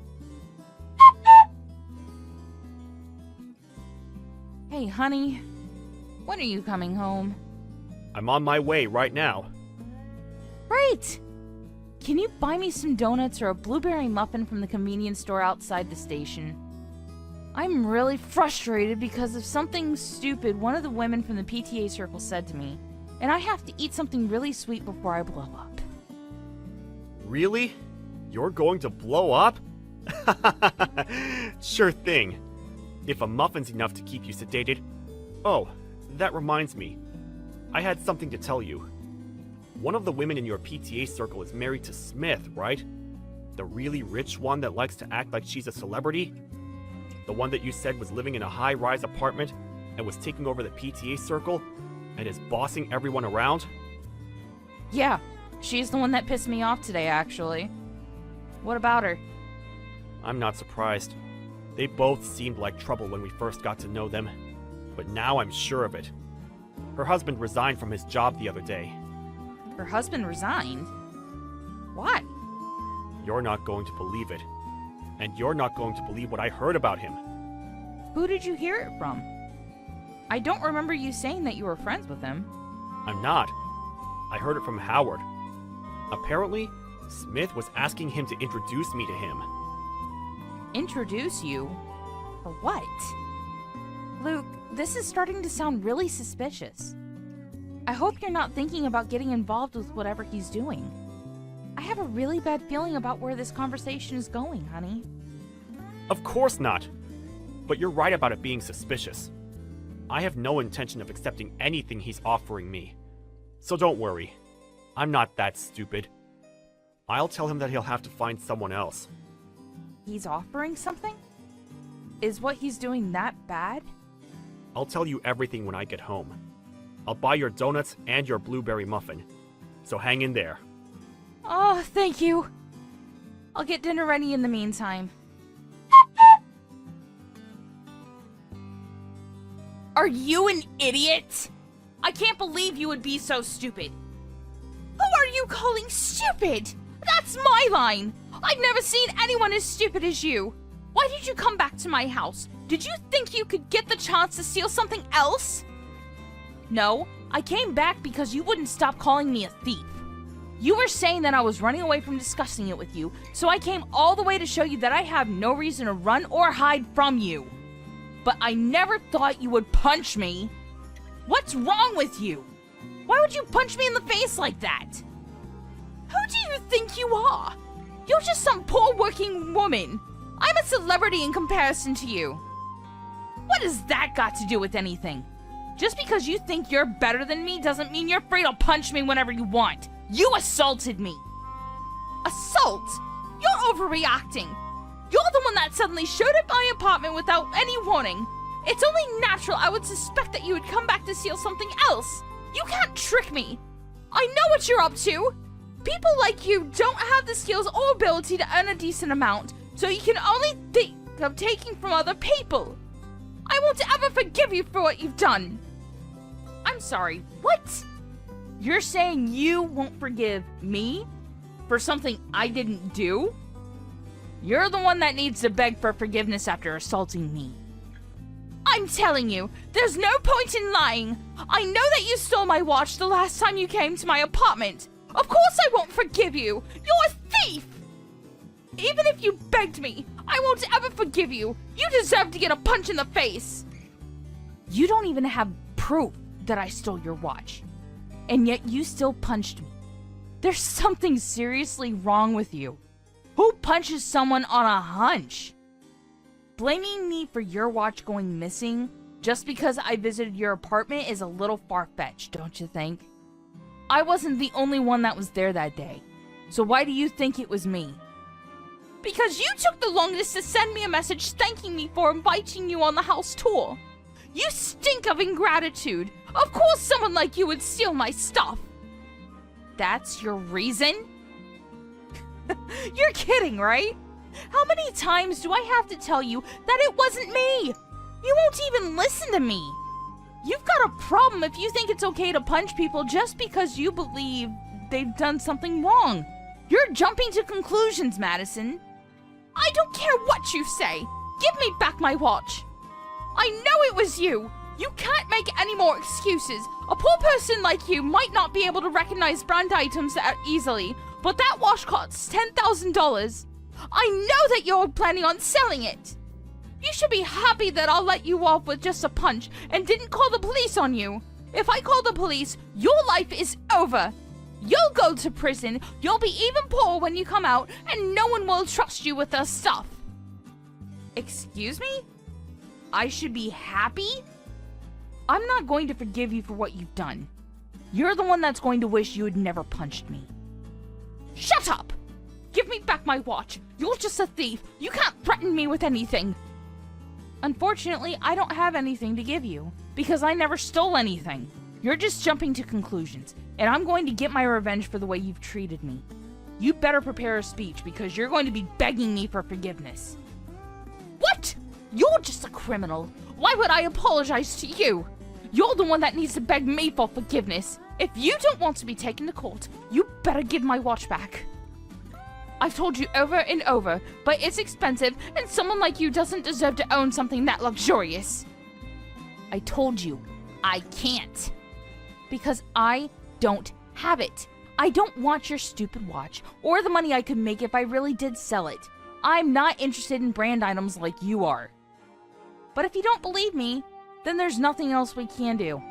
Hey, honey. When are you coming home? I'm on my way right now. Great! Can you buy me some donuts or a blueberry muffin from the convenience store outside the station? I'm really frustrated because of something stupid one of the women from the PTA circle said to me, and I have to eat something really sweet before I blow up. Really? You're going to blow up? Sure thing. If a muffin's enough to keep you sedated. Oh, that reminds me. I had something to tell you. One of the women in your PTA circle is married to Smith, right? The really rich one that likes to act like she's a celebrity? The one that you said was living in a high-rise apartment and was taking over the PTA circle and is bossing everyone around? Yeah, she's the one that pissed me off today, actually. What about her? I'm not surprised. They both seemed like trouble when we first got to know them, but now I'm sure of it. Her husband resigned from his job the other day. Her husband resigned? Why? You're not going to believe it. And you're not going to believe what I heard about him. Who did you hear it from? I don't remember you saying that you were friends with him. I'm not. I heard it from Howard. Apparently, Smith was asking him to introduce me to him. Introduce you? For what? Luke, this is starting to sound really suspicious. I hope you're not thinking about getting involved with whatever he's doing. I have a really bad feeling about where this conversation is going, honey. Of course not. But you're right about it being suspicious. I have no intention of accepting anything he's offering me. So don't worry. I'm not that stupid. I'll tell him that he'll have to find someone else. He's offering something? Is what he's doing that bad? I'll tell you everything when I get home. I'll buy your donuts and your blueberry muffin. So hang in there. Oh, thank you. I'll get dinner ready in the meantime. Are you an idiot? I can't believe you would be so stupid. Who are you calling stupid? That's my line. I've never seen anyone as stupid as you. Why did you come back to my house? Did you think you could get the chance to steal something else? No, I came back because you wouldn't stop calling me a thief. You were saying that I was running away from discussing it with you, so I came all the way to show you that I have no reason to run or hide from you. But I never thought you would punch me. What's wrong with you? Why would you punch me in the face like that? Who do you think you are? You're just some poor working woman. I'm a celebrity in comparison to you. What has that got to do with anything? Just because you think you're better than me doesn't mean you're free to punch me whenever you want. You assaulted me. Assault? You're overreacting. You're the one that suddenly showed up at my apartment without any warning. It's only natural I would suspect that you would come back to steal something else. You can't trick me. I know what you're up to. People like you don't have the skills or ability to earn a decent amount, so you can only think of taking from other people. I won't ever forgive you for what you've done. I'm sorry, what? You're saying you won't forgive me for something I didn't do? You're the one that needs to beg for forgiveness after assaulting me. I'm telling you, there's no point in lying. I know that you stole my watch the last time you came to my apartment. Of course I won't forgive you. You're a thief. Even if you begged me, I won't ever forgive you. You deserve to get a punch in the face. You don't even have proof that I stole your watch. And yet you still punched me. There's something seriously wrong with you. Who punches someone on a hunch? Blaming me for your watch going missing just because I visited your apartment is a little far-fetched, don't you think? I wasn't the only one that was there that day. So why do you think it was me? Because you took the longest to send me a message thanking me for inviting you on the house tour. You stink of ingratitude. Of course someone like you would steal my stuff. That's your reason? You're kidding, right? How many times do I have to tell you that it wasn't me? You won't even listen to me. You've got a problem if you think it's okay to punch people just because you believe they've done something wrong. You're jumping to conclusions, Madison. I don't care what you say. Give me back my watch. I know it was you. You can't make any more excuses. A poor person like you might not be able to recognize brand items that easily, but that watch costs $10,000. I know that you're planning on selling it. You should be happy that I'll let you off with just a punch and didn't call the police on you. If I call the police, your life is over. You'll go to prison, you'll be even poorer when you come out, and no one will trust you with their stuff. Excuse me? I should be happy? I'm not going to forgive you for what you've done. You're the one that's going to wish you had never punched me. Shut up! Give me back my watch. You're just a thief. You can't threaten me with anything. Unfortunately, I don't have anything to give you, because I never stole anything. You're just jumping to conclusions, and I'm going to get my revenge for the way you've treated me. You better prepare a speech, because you're going to be begging me for forgiveness. What? You're just a criminal. Why would I apologize to you? You're the one that needs to beg me for forgiveness. If you don't want to be taken to court, you better give my watch back. I've told you over and over, but it's expensive, and someone like you doesn't deserve to own something that luxurious. I told you, I can't. Because I don't have it. I don't want your stupid watch, or the money I could make if I really did sell it. I'm not interested in brand items like you are. But if you don't believe me, then there's nothing else we can do.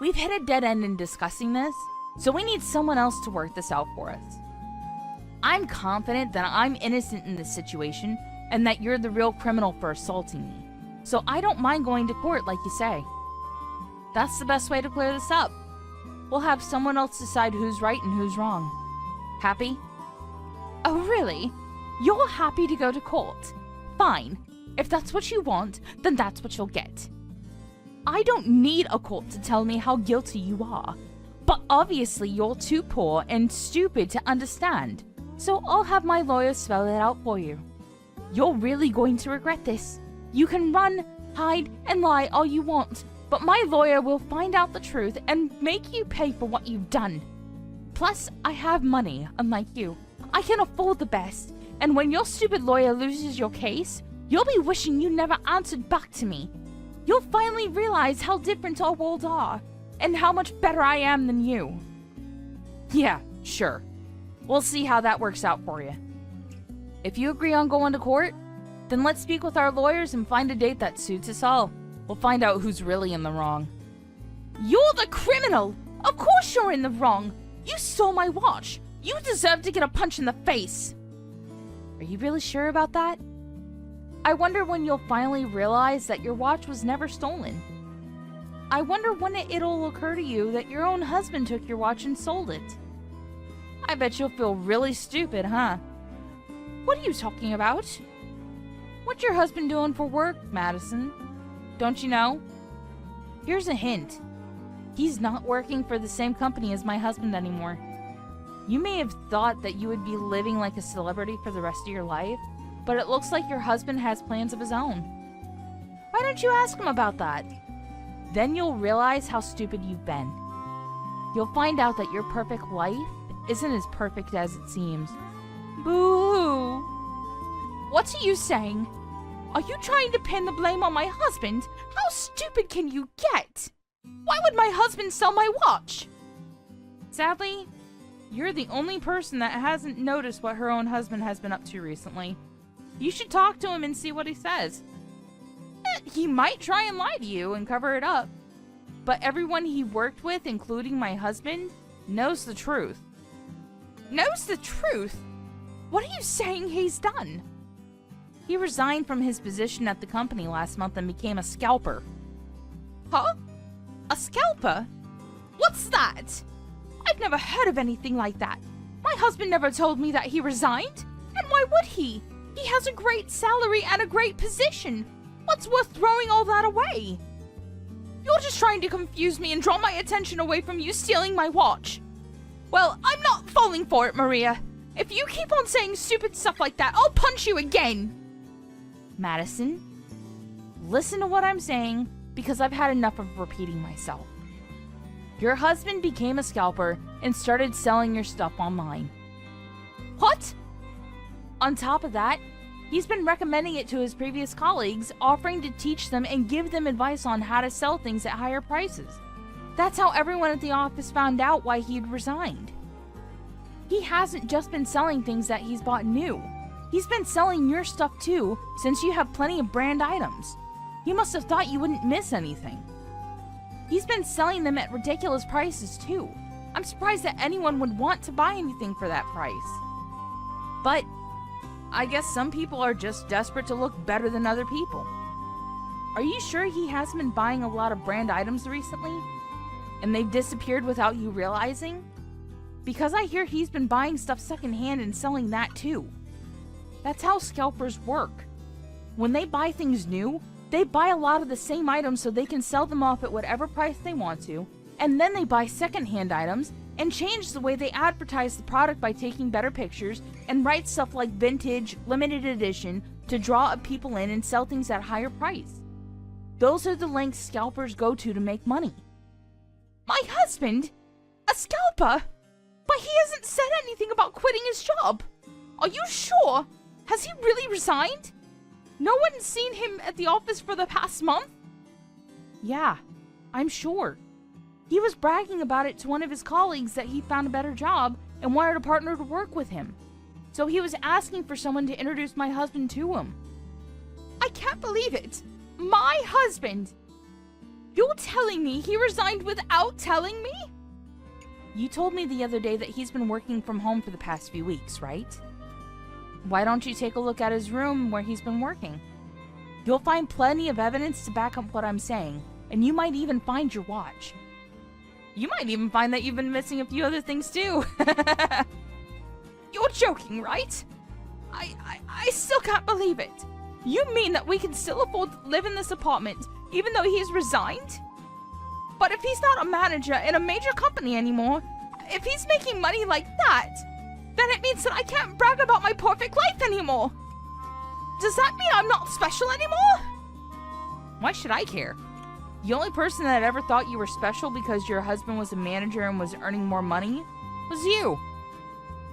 We've hit a dead end in discussing this, so we need someone else to work this out for us. I'm confident that I'm innocent in this situation, and that you're the real criminal for assaulting me. So I don't mind going to court like you say. That's the best way to clear this up. We'll have someone else decide who's right and who's wrong. Happy? Oh, really? You're happy to go to court? Fine. If that's what you want, then that's what you'll get. I don't need a court to tell me how guilty you are. But obviously you're too poor and stupid to understand. So I'll have my lawyer spell it out for you. You're really going to regret this. You can run, hide, and lie all you want, but my lawyer will find out the truth and make you pay for what you've done. Plus, I have money, unlike you. I can afford the best, and when your stupid lawyer loses your case, you'll be wishing you never answered back to me. You'll finally realize how different our worlds are, and how much better I am than you. Yeah, sure. We'll see how that works out for you. If you agree on going to court, then let's speak with our lawyers and find a date that suits us all. We'll find out who's really in the wrong. You're the criminal! Of course you're in the wrong! You stole my watch! You deserve to get a punch in the face! Are you really sure about that? I wonder when you'll finally realize that your watch was never stolen. I wonder when it'll occur to you that your own husband took your watch and sold it. I bet you'll feel really stupid, huh? What are you talking about? What's your husband doing for work, Madison? Don't you know? Here's a hint. He's not working for the same company as my husband anymore. You may have thought that you would be living like a celebrity for the rest of your life, but it looks like your husband has plans of his own. Why don't you ask him about that? Then you'll realize how stupid you've been. You'll find out that your perfect life isn't as perfect as it seems. Boo-hoo! What are you saying? Are you trying to pin the blame on my husband? How stupid can you get? Why would my husband sell my watch? Sadly, you're the only person that hasn't noticed what her own husband has been up to recently. You should talk to him and see what he says. He might try and lie to you and cover it up. But everyone he worked with, including my husband, knows the truth. Knows the truth? What are you saying he's done? He resigned from his position at the company last month and became a scalper. Huh? A scalper? What's that? I've never heard of anything like that. My husband never told me that he resigned. And why would he? He has a great salary and a great position. What's worth throwing all that away? You're just trying to confuse me and draw my attention away from you stealing my watch. Well, I'm not falling for it, Maria. If you keep on saying stupid stuff like that, I'll punch you again. Madison, listen to what I'm saying, because I've had enough of repeating myself. Your husband became a scalper and started selling your stuff online. What? On top of that, he's been recommending it to his previous colleagues, offering to teach them and give them advice on how to sell things at higher prices. That's how everyone at the office found out why he'd resigned. He hasn't just been selling things that he's bought new. He's been selling your stuff too, since you have plenty of brand items. He must have thought you wouldn't miss anything. He's been selling them at ridiculous prices too. I'm surprised that anyone would want to buy anything for that price. But I guess some people are just desperate to look better than other people. Are you sure he hasn't been buying a lot of brand items recently? And they've disappeared without you realizing? Because I hear he's been buying stuff secondhand and selling that too. That's how scalpers work. When they buy things new, they buy a lot of the same items so they can sell them off at whatever price they want to, and then they buy secondhand items and change the way they advertise the product by taking better pictures and write stuff like vintage, limited edition to draw up people in and sell things at a higher price. Those are the lengths scalpers go to make money. My husband? A scalper? But he hasn't said anything about quitting his job. Are you sure? Has he really resigned? No one's seen him at the office for the past month? Yeah, I'm sure. He was bragging about it to one of his colleagues that he found a better job and wanted a partner to work with him. So he was asking for someone to introduce my husband to him. I can't believe it. My husband! You're telling me he resigned without telling me? You told me the other day that he's been working from home for the past few weeks, right? Why don't you take a look at his room where he's been working? You'll find plenty of evidence to back up what I'm saying, and you might even find your watch. You might even find that you've been missing a few other things too. You're joking, right? I still can't believe it. You mean that we can still afford to live in this apartment even though he's resigned? But if he's not a manager in a major company anymore, if he's making money like that, then it means that I can't brag about my perfect life anymore. Does that mean I'm not special anymore? Why should I care? The only person that ever thought you were special because your husband was a manager and was earning more money was you.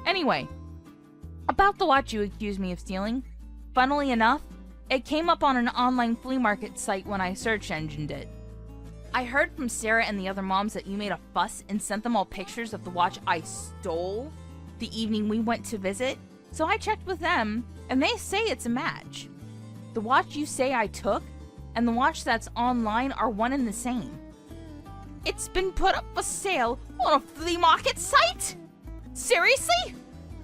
Anyway, about the watch you accused me of stealing, funnily enough, it came up on an online flea market site when I search engined it. I heard from Sarah and the other moms that you made a fuss and sent them all pictures of the watch I stole the evening we went to visit, so I checked with them, and they say it's a match. The watch you say I took and the watch that's online are one and the same. It's been put up for sale on a flea market site? Seriously?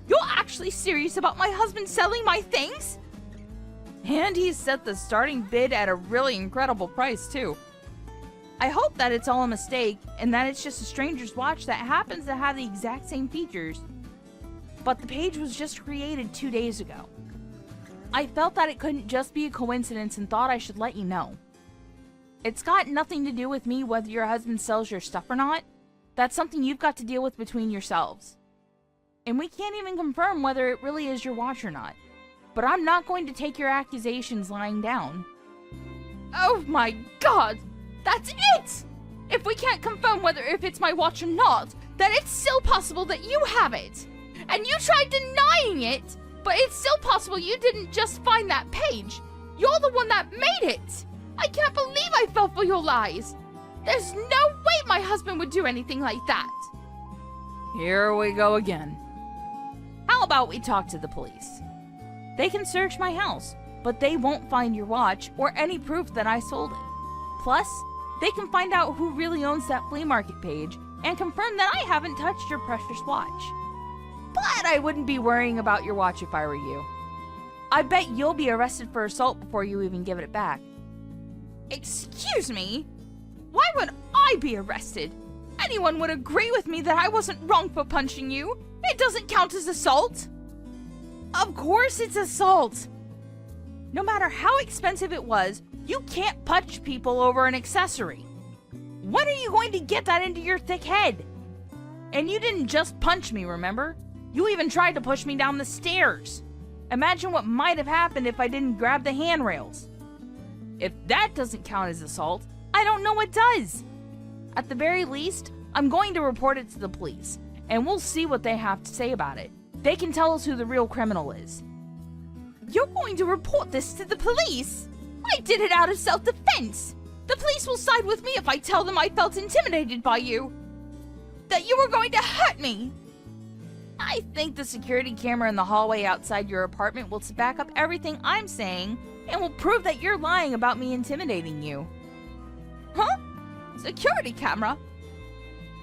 You're actually serious about my husband selling my things? And he's set the starting bid at a really incredible price too. I hope that it's all a mistake and that it's just a stranger's watch that happens to have the exact same features. But the page was just created 2 days ago. I felt that it couldn't just be a coincidence and thought I should let you know. It's got nothing to do with me whether your husband sells your stuff or not. That's something you've got to deal with between yourselves. And we can't even confirm whether it really is your watch or not. But I'm not going to take your accusations lying down. Oh my god! That's it! If we can't confirm whether if it's my watch or not, then it's still possible that you have it! And you tried denying it, but it's still possible you didn't just find that page. You're the one that made it! I can't believe I fell for your lies! There's no way my husband would do anything like that! Here we go again. How about we talk to the police? They can search my house, but they won't find your watch or any proof that I sold it. Plus, they can find out who really owns that flea market page and confirm that I haven't touched your precious watch. But I wouldn't be worrying about your watch if I were you. I bet you'll be arrested for assault before you even give it back. Excuse me? Why would I be arrested? Anyone would agree with me that I wasn't wrong for punching you. It doesn't count as assault. Of course it's assault! No matter how expensive it was, you can't punch people over an accessory. When are you going to get that into your thick head? And you didn't just punch me, remember? You even tried to push me down the stairs. Imagine what might have happened if I didn't grab the handrails. If that doesn't count as assault, I don't know what does. At the very least, I'm going to report it to the police, and we'll see what they have to say about it. They can tell us who the real criminal is. You're going to report this to the police? I did it out of self-defense. The police will side with me if I tell them I felt intimidated by you. That you were going to hurt me. I think the security camera in the hallway outside your apartment will back up everything I'm saying and will prove that you're lying about me intimidating you. Huh? Security camera?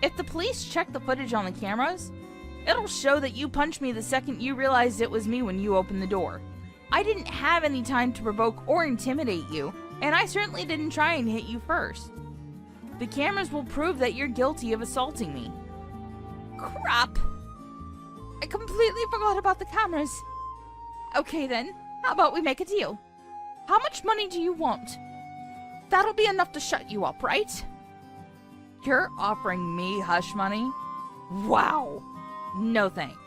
If the police check the footage on the cameras, it'll show that you punched me the second you realized it was me when you opened the door. I didn't have any time to provoke or intimidate you, and I certainly didn't try and hit you first. The cameras will prove that you're guilty of assaulting me. Crap! I completely forgot about the cameras. Okay then, how about we make a deal? How much money do you want? That'll be enough to shut you up, right? You're offering me hush money? Wow! No thanks.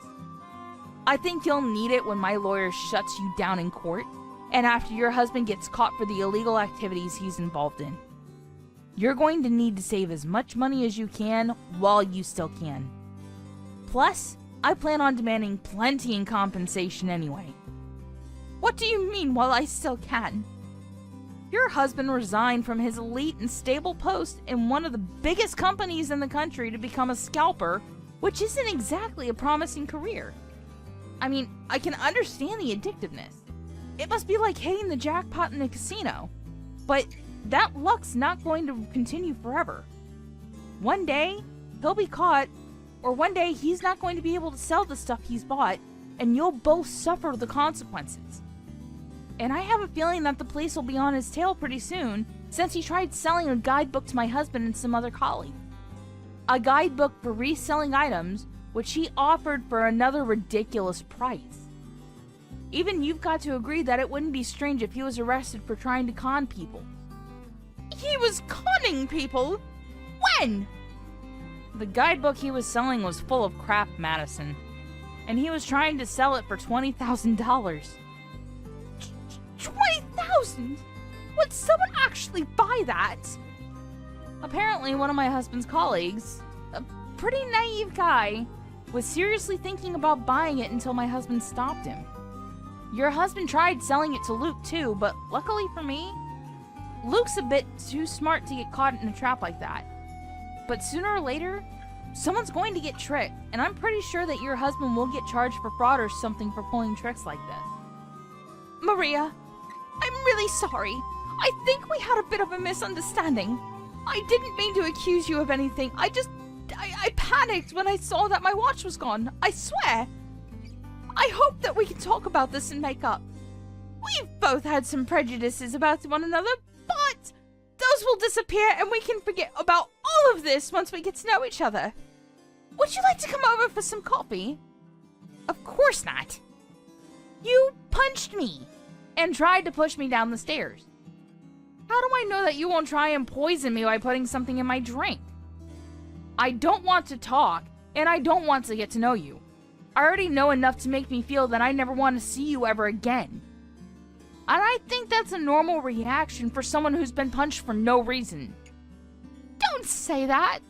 I think you'll need it when my lawyer shuts you down in court, and after your husband gets caught for the illegal activities he's involved in. You're going to need to save as much money as you can while you still can. Plus, I plan on demanding plenty in compensation anyway. What do you mean while I still can? Your husband resigned from his elite and stable post in one of the biggest companies in the country to become a scalper, which isn't exactly a promising career. I mean, I can understand the addictiveness. It must be like hitting the jackpot in a casino. But that luck's not going to continue forever. One day, he'll be caught, or one day he's not going to be able to sell the stuff he's bought, and you'll both suffer the consequences. And I have a feeling that the police will be on his tail pretty soon, since he tried selling a guidebook to my husband and some other colleagues. A guidebook for reselling items, which he offered for another ridiculous price. Even you've got to agree that it wouldn't be strange if he was arrested for trying to con people. He was conning people? When? The guidebook he was selling was full of crap, Madison. And he was trying to sell it for $20,000. $20,000? Would someone actually buy that? Apparently, one of my husband's colleagues, a pretty naive guy, was seriously thinking about buying it until my husband stopped him. Your husband tried selling it to Luke too, but luckily for me, Luke's a bit too smart to get caught in a trap like that. But sooner or later, someone's going to get tricked, and I'm pretty sure that your husband will get charged for fraud or something for pulling tricks like this. Maria, I'm really sorry. I think we had a bit of a misunderstanding. I didn't mean to accuse you of anything. I panicked when I saw that my watch was gone. I swear. I hope that we can talk about this and make up. We've both had some prejudices about one another, but those will disappear and we can forget about all of this once we get to know each other. Would you like to come over for some coffee? Of course not. You punched me and tried to push me down the stairs. How do I know that you won't try and poison me by putting something in my drink? I don't want to talk, and I don't want to get to know you. I already know enough to make me feel that I never want to see you ever again. And I think that's a normal reaction for someone who's been punched for no reason. Don't say that.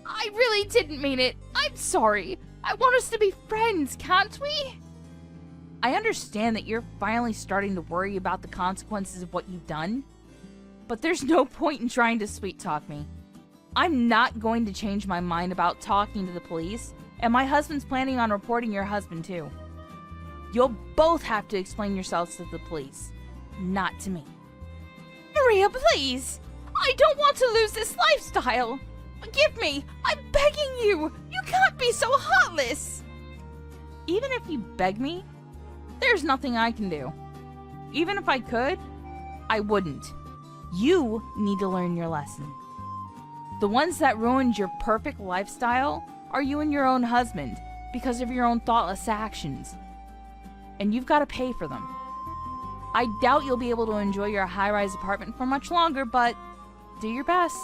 I really didn't mean it. I'm sorry. I want us to be friends, can't we? I understand that you're finally starting to worry about the consequences of what you've done, but there's no point in trying to sweet talk me. I'm not going to change my mind about talking to the police, and my husband's planning on reporting your husband too. You'll both have to explain yourselves to the police, not to me. Maria, please! I don't want to lose this lifestyle! Forgive me! I'm begging you! You can't be so heartless! Even if you beg me, there's nothing I can do. Even if I could, I wouldn't. You need to learn your lesson. The ones that ruined your perfect lifestyle are you and your own husband because of your own thoughtless actions. and you've got to pay for them. I doubt you'll be able to enjoy your high-rise apartment for much longer, but do your best.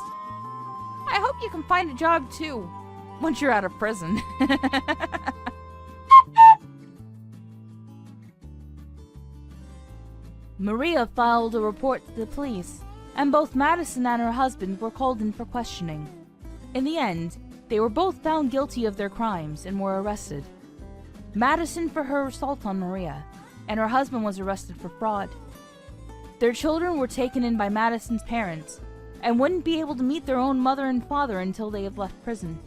I hope you can find a job too, once you're out of prison. Maria filed a report to the police, and both Madison and her husband were called in for questioning. In the end, they were both found guilty of their crimes and were arrested. Madison for her assault on Maria, and her husband was arrested for fraud. Their children were taken in by Madison's parents, and wouldn't be able to meet their own mother and father until they had left prison.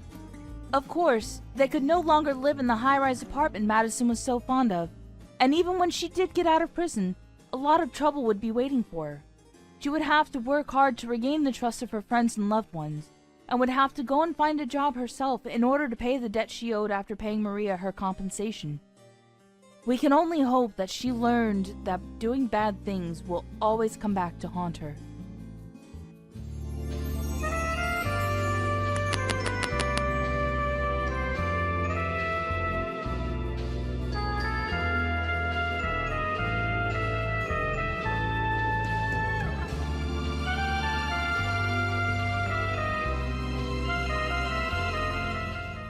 Of course, they could no longer live in the high-rise apartment Madison was so fond of, and even when she did get out of prison, a lot of trouble would be waiting for her. She would have to work hard to regain the trust of her friends and loved ones, and would have to go and find a job herself in order to pay the debt she owed after paying Maria her compensation. We can only hope that she learned that doing bad things will always come back to haunt her.